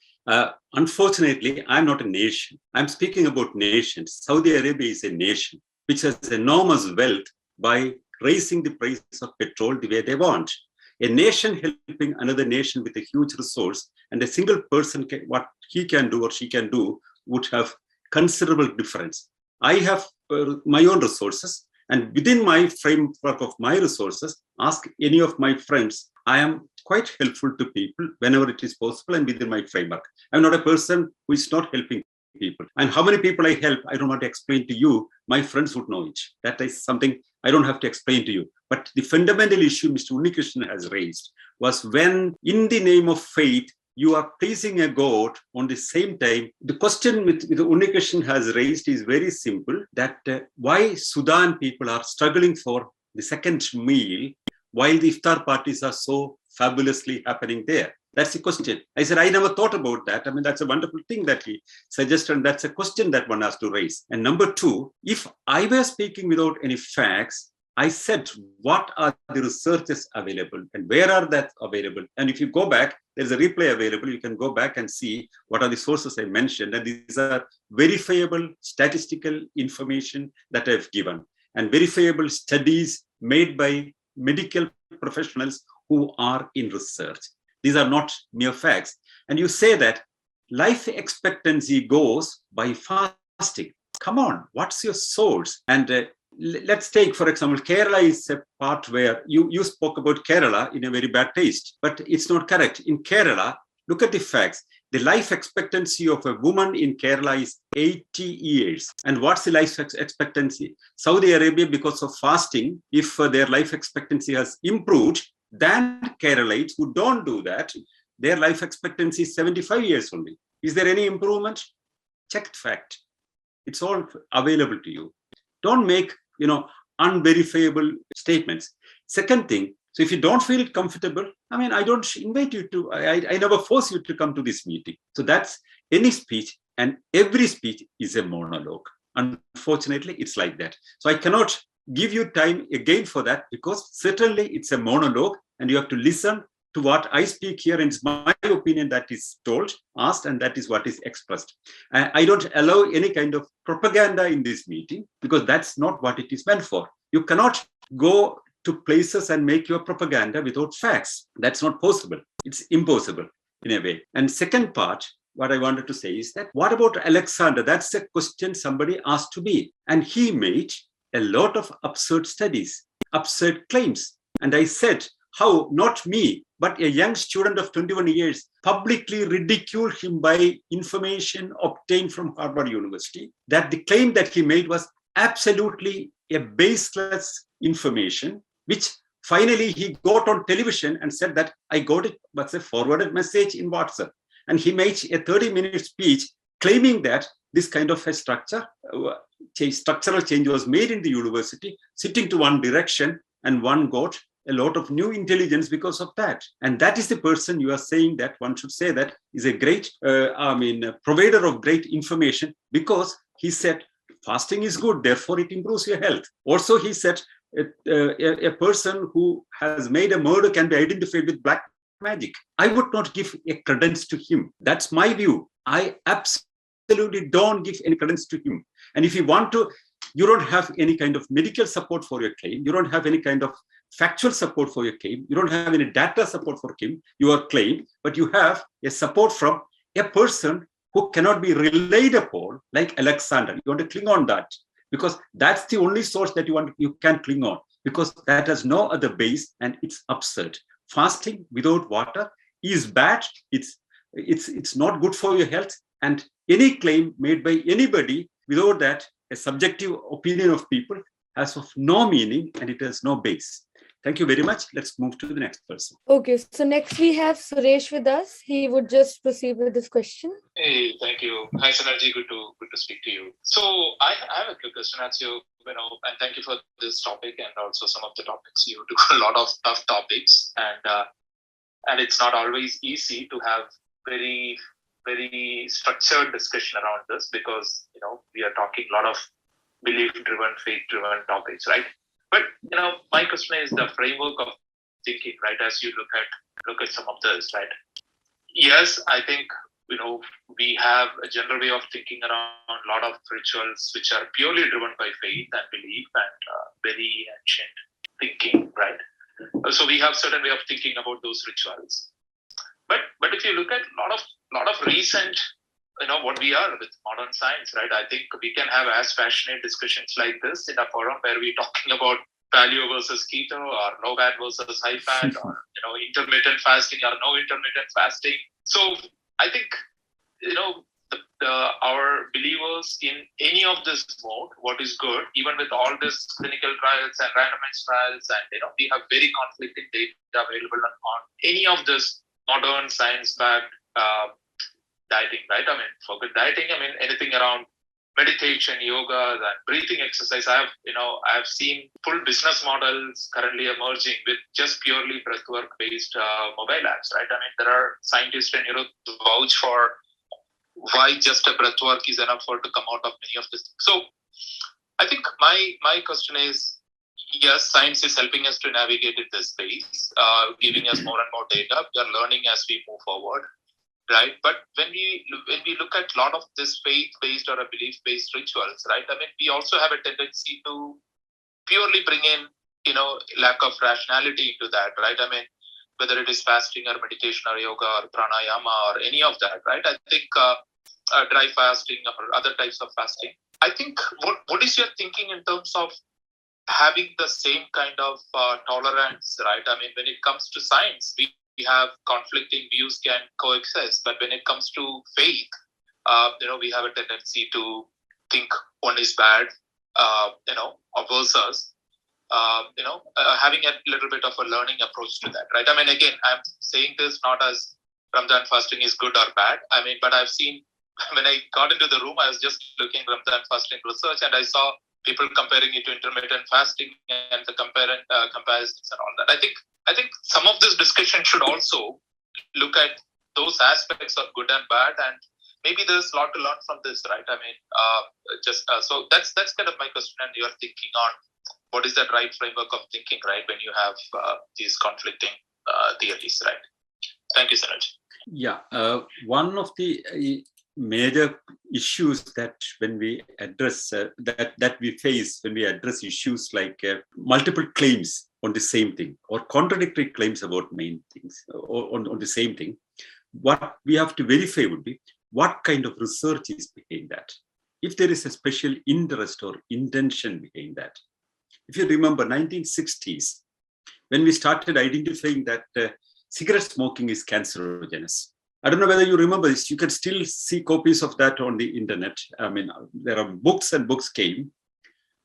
Unfortunately, I'm not a nation. I'm speaking about nations. Saudi Arabia is a nation which has enormous wealth by raising the price of petrol the way they want. A nation helping another nation with a huge resource, and a single person, what he can do or she can do would have considerable difference. I have my own resources, and within my framework of my resources, ask any of my friends. I am quite helpful to people whenever it is possible and within my framework. I'm not a person who is not helping people. And how many people I help, I don't want to explain to you. My friends would know it. That is something I don't have to explain to you. But the fundamental issue Mr. Unnikrishnan has raised was when, in the name of faith, you are pleasing a God on the same time. The question with Unnikrishnan has raised is very simple, that why Sudan people are struggling for the second meal while the iftar parties are so fabulously happening there. That's the question. I said, I never thought about that. That's a wonderful thing that he suggested. And that's a question that one has to raise. And number two, if I were speaking without any facts, I said, what are the researches available and where are that available? And if you go back, there's a replay available. You can go back and see what are the sources I mentioned. And these are verifiable statistical information that I've given and verifiable studies made by medical professionals who are in research. These are not mere facts. And you say that life expectancy goes by fasting. Come on, what's your source? And let's take, for example, Kerala is a part where you spoke about Kerala in a very bad taste, but it's not correct. In Kerala, look at the facts. The life expectancy of a woman in Kerala is 80 years. And what's the life expectancy? Saudi Arabia, because of fasting, if their life expectancy has improved than Keralites who don't do that, their life expectancy is 75 years only. Is there any improvement? Checked fact. It's all available to you. Don't make, unverifiable statements. Second thing, so if you don't feel comfortable, I don't invite you to, I never force you to come to this meeting. So that's any speech, and every speech is a monologue. Unfortunately, it's like that. So I cannot give you time again for that, because certainly it's a monologue and you have to listen to what I speak here, and it's my opinion that is told, asked, and that is what is expressed. I don't allow any kind of propaganda in this meeting, because that's not what it is meant for. You cannot go to places and make your propaganda without facts. That's not possible. It's impossible in a way. And second part, what I wanted to say is that, what about Alexander? That's a question somebody asked to me. And he made a lot of absurd studies, absurd claims. And I said, how not me, but a young student of 21 years publicly ridiculed him by information obtained from Harvard University, that the claim that he made was absolutely a baseless information, which finally he got on television and said that I got it, but a forwarded message in WhatsApp. And he made a 30-minute speech claiming that this kind of a structural change was made in the university, sitting to one direction, and one got a lot of new intelligence because of that. And that is the person you are saying that one should say that is a great, provider of great information, because he said fasting is good, therefore it improves your health. Also, he said a person who has made a murder can be identified with black magic. I would not give a credence to him. That's my view. I absolutely don't give any credence to him. And if you want to, you don't have any kind of medical support for your claim. You don't have any kind of factual support for your claim. You don't have any data support for your claim, but you have a support from a person who cannot be relied upon, like Alexander. You want to cling on that, because that's the only source that you can cling on, because that has no other base, and it's absurd. Fasting without water is bad. It's not good for your health. And any claim made by anybody without that, a subjective opinion of people, has of no meaning, and it has no base. Thank you very much. Let's move to the next person. Okay, so next we have Suresh with us. He would just proceed with this question. Hey, thank you. Hi, Sanalji. Good to speak to you. So I have a quick question as you, and thank you for this topic, and also some of the topics. You do a lot of tough topics, and it's not always easy to have very, very structured discussion around this, because we are talking a lot of belief-driven, faith-driven topics, right? But my question is the framework of thinking, right? As you look at some of this, right? Yes, I think we have a general way of thinking around a lot of rituals which are purely driven by faith and belief and very ancient thinking, right? So we have certain way of thinking about those rituals. But if you look at a lot of recent, what we are with modern science, right? I think we can have as passionate discussions like this in a forum where we're talking about paleo versus keto, or low fat versus high fat, or intermittent fasting or no intermittent fasting. So I think our believers in any of this mode, what is good, even with all this clinical trials and randomized trials, and we have very conflicting data available on any of this modern science-backed dieting, right? For good dieting, anything around meditation, yoga, and breathing exercise. I have seen full business models currently emerging with just purely breathwork based mobile apps, right? There are scientists and vouch for why just a breathwork is enough to come out of many of these things. So I think my question is, yes, science is helping us to navigate in this space, giving us more and more data. We are learning as we move forward. Right, but when we look at a lot of this faith-based or a belief-based rituals, right? We also have a tendency to purely bring in, lack of rationality into that, right? whether it is fasting or meditation or yoga or pranayama or any of that, right? I think dry fasting or other types of fasting. I think what is your thinking in terms of having the same kind of tolerance, right? I mean, when it comes to science, we have conflicting views can coexist, but when it comes to faith, we have a tendency to think one is bad, or versus, having a little bit of a learning approach to that, right? I mean, again, I'm saying this not as Ramadan fasting is good or bad. I mean, but I've seen, when I got into the room, I was just looking at Ramadan fasting research, and I saw people comparing it to intermittent fasting and the comparisons and all that. I think some of this discussion should also look at those aspects of good and bad, and maybe there's a lot to learn from this, right? I mean, so that's kind of my question, and you're thinking on what is that right framework of thinking, right, when you have these conflicting theories, right? Thank you, Sanal. Yeah, one of the major issues that when we address that we face when we address issues like multiple claims on the same thing or contradictory claims about main things or on the same thing, what we have to verify would be what kind of research is behind that. If there is a special interest or intention behind that. If you remember 1960s, when we started identifying that cigarette smoking is cancerogenous. I don't know whether you remember this. You can still see copies of that on the internet. I mean, there are books and books came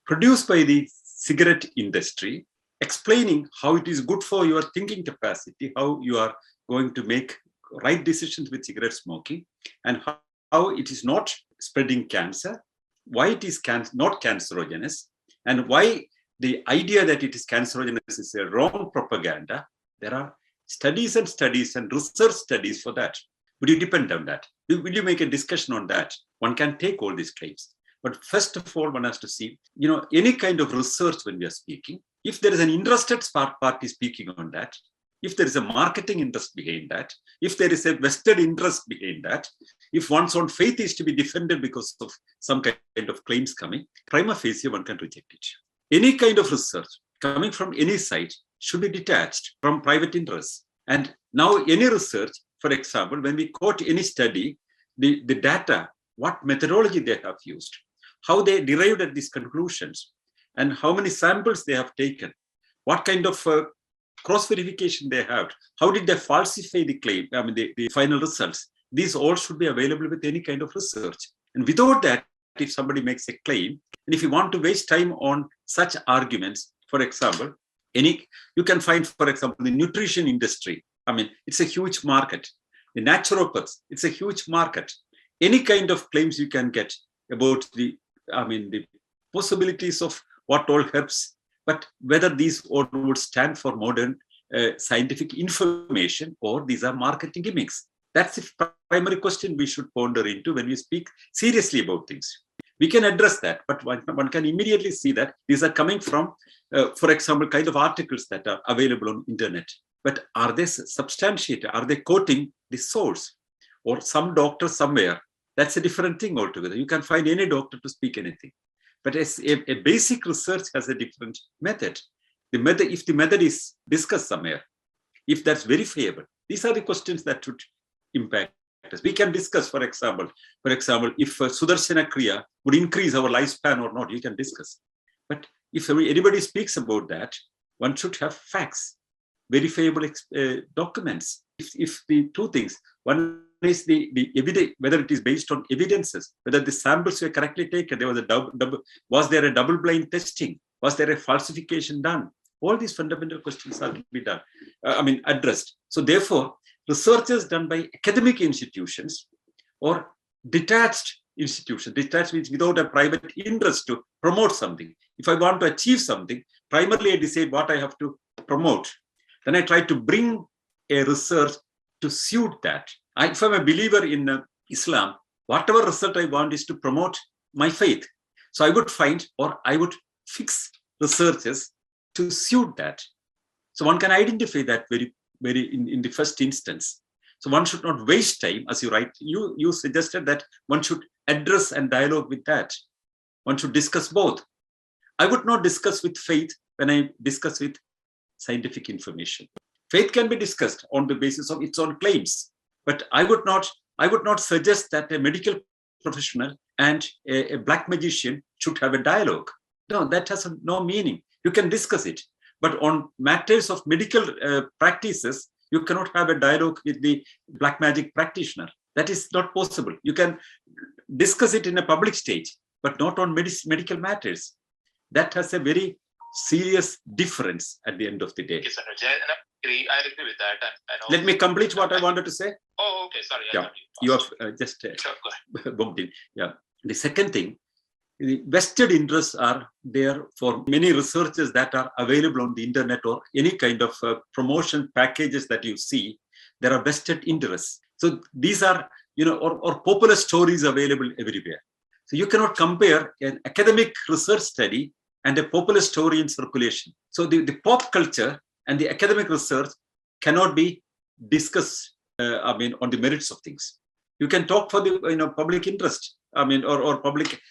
produced by the cigarette industry explaining how it is good for your thinking capacity, how you are going to make right decisions with cigarette smoking, and how it is not spreading cancer, why it is not cancerogenous, and why the idea that it is cancerogenous is a wrong propaganda. There are studies and research studies for that. Would you depend on that? Will you make a discussion on that? One can take all these claims. But first of all, one has to see, any kind of research when we are speaking, if there is an interested party speaking on that, if there is a marketing interest behind that, if there is a vested interest behind that, if one's own faith is to be defended because of some kind of claims coming, prima facie, one can reject it. Any kind of research coming from any side should be detached from private interests. And now any research, for example, when we quote any study, the data, what methodology they have used, how they derived at these conclusions, and how many samples they have taken, what kind of cross-verification they have, how did they falsify the claim, the final results. These all should be available with any kind of research. And without that, if somebody makes a claim, and if you want to waste time on such arguments, for example, you can find, for example, the nutrition industry. It's a huge market. The naturopaths, it's a huge market. Any kind of claims you can get about the possibilities of what all helps, but whether these all would stand for modern scientific information or these are marketing gimmicks. That's the primary question we should ponder into when we speak seriously about things. We can address that, but one can immediately see that these are coming from, for example, kind of articles that are available on internet. But are they substantiated? Are they quoting the source or some doctor somewhere? That's a different thing altogether. You can find any doctor to speak anything. But as a basic research has a different method. If the method is discussed somewhere, if that's verifiable, these are the questions that should impact us. We can discuss, for example, if Sudarshana Kriya would increase our lifespan or not, you can discuss. But if anybody speaks about that, one should have facts, verifiable documents. If the two things, one is the evidence, whether it is based on evidences, whether the samples were correctly taken, was there a double-blind testing? Was there a falsification done? All these fundamental questions are to be done, addressed. So therefore, research done by academic institutions or detached institutions, detached means without a private interest to promote something. If I want to achieve something, primarily I decide what I have to promote. Then I try to bring a research to suit that. If I'm a believer in Islam, whatever result I want is to promote my faith. So I would find, or I would fix researches to suit that. So one can identify that very in the first instance. So one should not waste time, as you write. You suggested that one should address and dialogue with that. One should discuss both. I would not discuss with faith when I discuss with scientific information. Faith can be discussed on the basis of its own claims. But I would not suggest that a medical professional and a black magician should have a dialogue. No, that has no meaning. You can discuss it. But on matters of medical practices, you cannot have a dialogue with the black magic practitioner. That is not possible. You can discuss it in a public stage, but not on medical matters. That has a very serious difference at the end of the day. Yes, I agree with that. And Let me complete what I wanted to say. Oh, okay. Sorry. Yeah, you have just Sure, go ahead. bumped in. Yeah. The second thing, the vested interests are there for many researches that are available on the internet or any kind of promotion packages that you see. There are vested interests. So these are, or popular stories available everywhere. So you cannot compare an academic research study and a popular story in circulation. So the pop culture and the academic research cannot be discussed, on the merits of things. You can talk for the public interest, or public,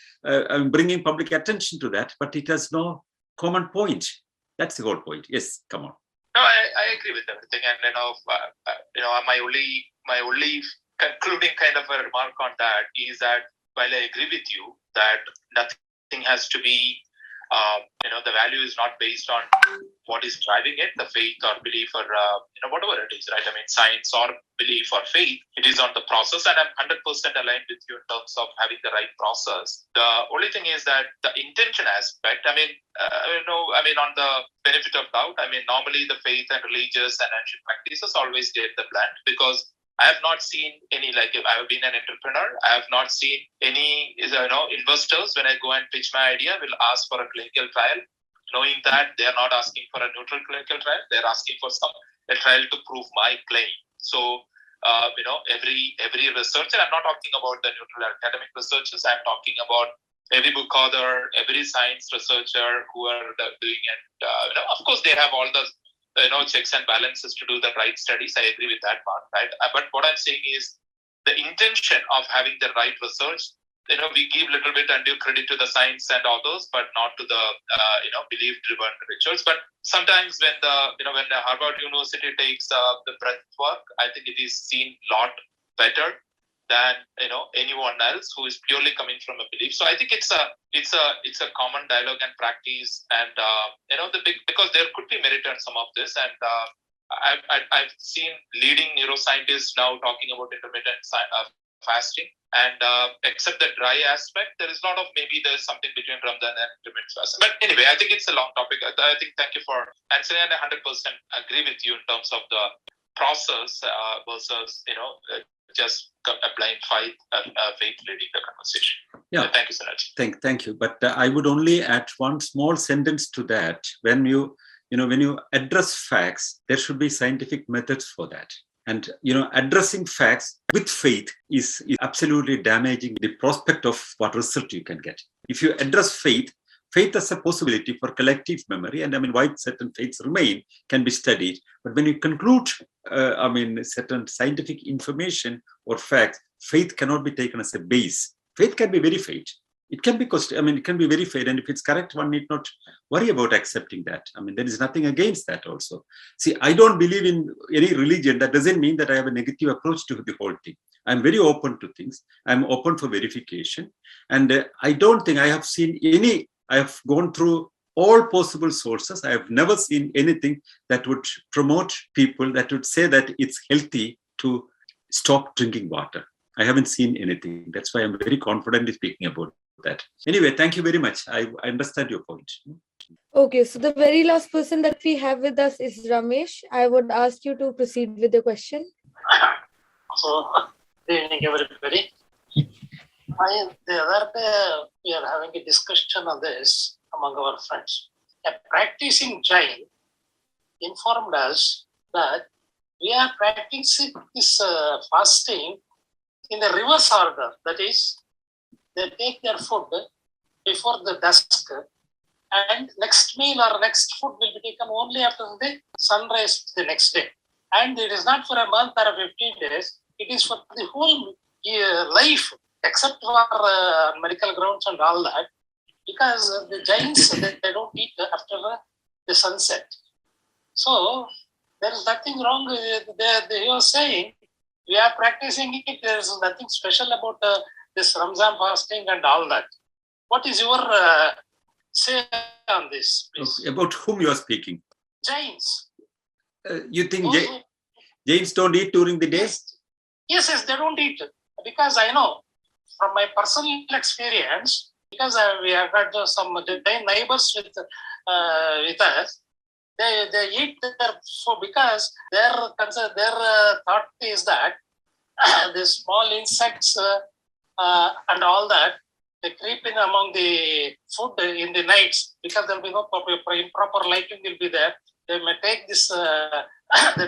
bringing public attention to that, but it has no common point. That's the whole point. Yes, come on. No, I agree with everything, and my only concluding kind of a remark on that is that while I agree with you that nothing has to be, the value is not based on what is driving it, the faith or belief or, whatever it is, right? Science or belief or faith, it is on the process. And I'm 100% aligned with you in terms of having the right process. The only thing is that the intention aspect, on the benefit of doubt, normally the faith and religious and ancient practices always get the blend, because I have not seen any, if I have been an entrepreneur, I have not seen any, investors, when I go and pitch my idea, will ask for a clinical trial, knowing that they are not asking for a neutral clinical trial, they're asking for a trial to prove my claim. So, every researcher, I'm not talking about the neutral academic researchers, I'm talking about every book author, every science researcher who are doing it. Of course, they have all the checks and balances to do the right studies. I agree with that part, right? But what I'm saying is the intention of having the right research. We give a little bit undue credit to the science and authors, but not to the belief-driven research. But sometimes when the Harvard University takes the breadth work, I think it is seen a lot better than anyone else who is purely coming from a belief. So I think it's a common dialogue and practice, and because there could be merit on some of this, and I've seen leading neuroscientists now talking about intermittent fasting, and except the dry aspect, there is a lot of maybe there's something between Ramadan and intermittent fasting. But anyway, I think it's a long topic. I think thank you for answering, and I 100% agree with you in terms of the process versus just a blind faith leading the conversation. Yeah. Thank you, Sanal. Thank you. But I would only add one small sentence to that. When you address facts, there should be scientific methods for that. And addressing facts with faith is absolutely damaging the prospect of what result you can get. If you address faith as a possibility for collective memory, and why certain faiths remain can be studied. But when you conclude, certain scientific information or facts, faith cannot be taken as a base. Faith can be verified. It can be it can be verified, and if it's correct, one need not worry about accepting that. There is nothing against that also. See, I don't believe in any religion. That doesn't mean that I have a negative approach to the whole thing. I'm very open to things. I'm open for verification. And I don't think I have seen any, I have gone through all possible sources. I have never seen anything that would promote people, that would say that it's healthy to stop drinking water. I haven't seen anything. That's why I'm very confidently speaking about that. Anyway, thank you very much. I understand your point. Okay, so the very last person that we have with us is Ramesh. I would ask you to proceed with the question. So, good evening, everybody. The other day, we are having a discussion on this among our friends. A practicing Jain informed us that we are practicing this fasting in the reverse order. That is, they take their food before the dusk, and next meal or next food will be taken only after the sunrise the next day. And it is not for a month or 15 days, it is for the whole life, except for medical grounds and all that, because the Jains, they don't eat after the sunset. So, There is nothing wrong. He was saying, we are practicing it. There is nothing special about this Ramzan fasting and all that. What is your say on this, please? About whom you are speaking? Jains. You think Jains don't eat during the day? Yes, they don't eat. Because I know from my personal experience, because we have got some neighbors with us, they eat their food because their thought is that the small insects and all that, they creep in among the food in the nights because there will be no improper lighting will be there. They may take this, there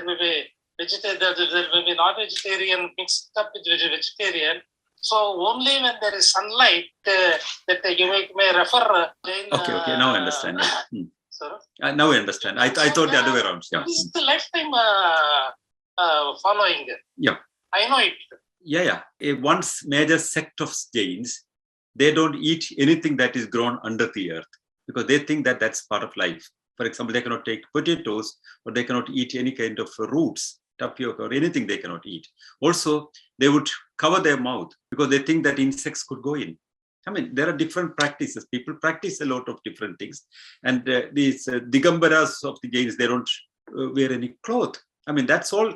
will be non-vegetarian mixed up with vegetarian. So only when there is sunlight that you may refer. Okay, now I understand. Now I understand. I thought the other way around. Yeah. This is the lifetime following. Yeah. I know it. Yeah. One major sect of Jains, they don't eat anything that is grown under the earth because they think that that's part of life. For example, they cannot take potatoes or they cannot eat any kind of roots, tapioca or anything they cannot eat. Also, they would cover their mouth because they think that insects could go in. I mean, there are different practices. People practice a lot of different things. And these Digambaras of the Jains, they don't wear any cloth. I mean, that's all,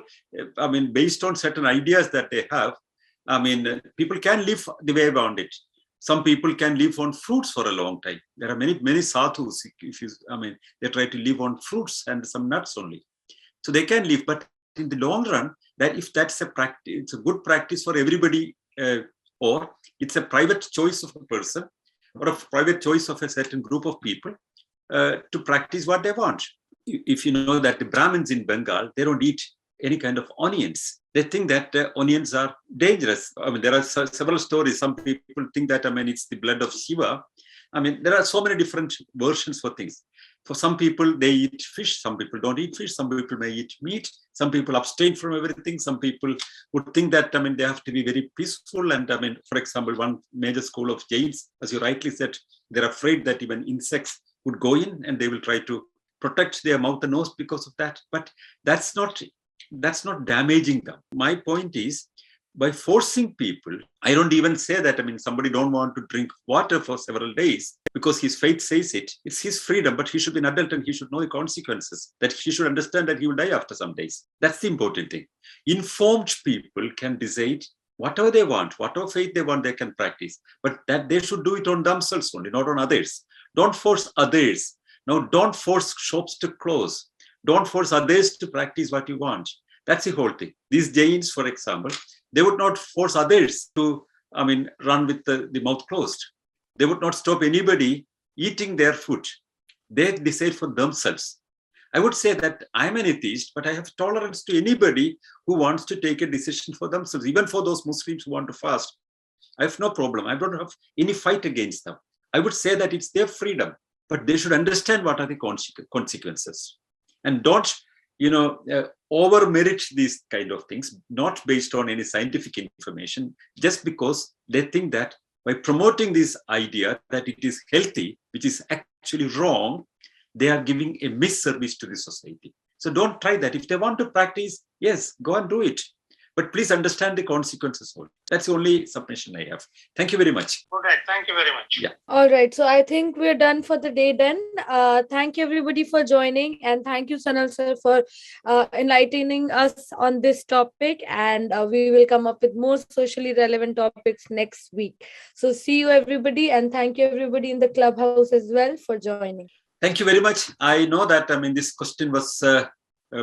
based on certain ideas that they have. People can live the way around it. Some people can live on fruits for a long time. There are many sadhus, they try to live on fruits and some nuts only. So they can live, but in the long run, that if that's a practice, it's a good practice for everybody, or it's a private choice of a person or a private choice of a certain group of people to practice what they want. If you know that the Brahmins in Bengal, they don't eat any kind of onions. They think that onions are dangerous. There are several stories. Some people think that, it's the blood of Shiva. There are so many different versions for things. For some people, they eat fish. Some people don't eat fish. Some people may eat meat. Some people abstain from everything. Some people would think that, they have to be very peaceful. And for example, one major school of Jains, as you rightly said, they're afraid that even insects would go in and they will try to protect their mouth and nose because of that. But that's not damaging them. My point is, by forcing people, I don't even say that, somebody don't want to drink water for several days because his faith says it. It's his freedom, but he should be an adult and he should know the consequences, that he should understand that he will die after some days. That's the important thing. Informed people can decide whatever they want, whatever faith they want, they can practice, but that they should do it on themselves only, not on others. Don't force others. Now, don't force shops to close. Don't force others to practice what you want. That's the whole thing. These Jains, for example, they would not force others to, run with the mouth closed. They would not stop anybody eating their food. They decide for themselves. I would say that I'm an atheist, but I have tolerance to anybody who wants to take a decision for themselves, even for those Muslims who want to fast. I have no problem. I don't have any fight against them. I would say that it's their freedom, but they should understand what are the consequences. And don't, over-merit these kind of things, not based on any scientific information, just because they think that by promoting this idea that it is healthy, which is actually wrong, they are giving a misservice to the society. So don't try that. If they want to practice, yes, go and do it. But please understand the consequences. That's the only submission I have. Thank you very much. All right. Thank you very much. Yeah. All right. So I think we're done for the day then. Thank you everybody for joining. And thank you, Sanal sir, for enlightening us on this topic. And we will come up with more socially relevant topics next week. So see you everybody. And thank you everybody in the clubhouse as well for joining. Thank you very much. I know that, this question was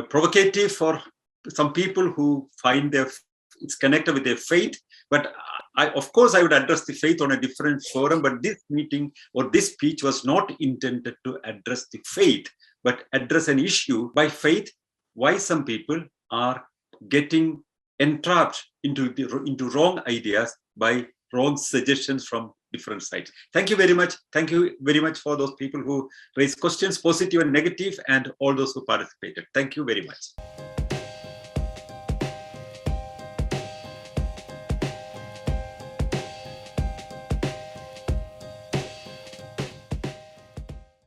provocative for some people who find it's connected with their faith, but of course I would address the faith on a different forum, but this meeting or this speech was not intended to address the faith, but address an issue by faith, why some people are getting entrapped into wrong ideas by wrong suggestions from different sides. Thank you very much. Thank you very much for those people who raised questions, positive and negative, and all those who participated. Thank you very much.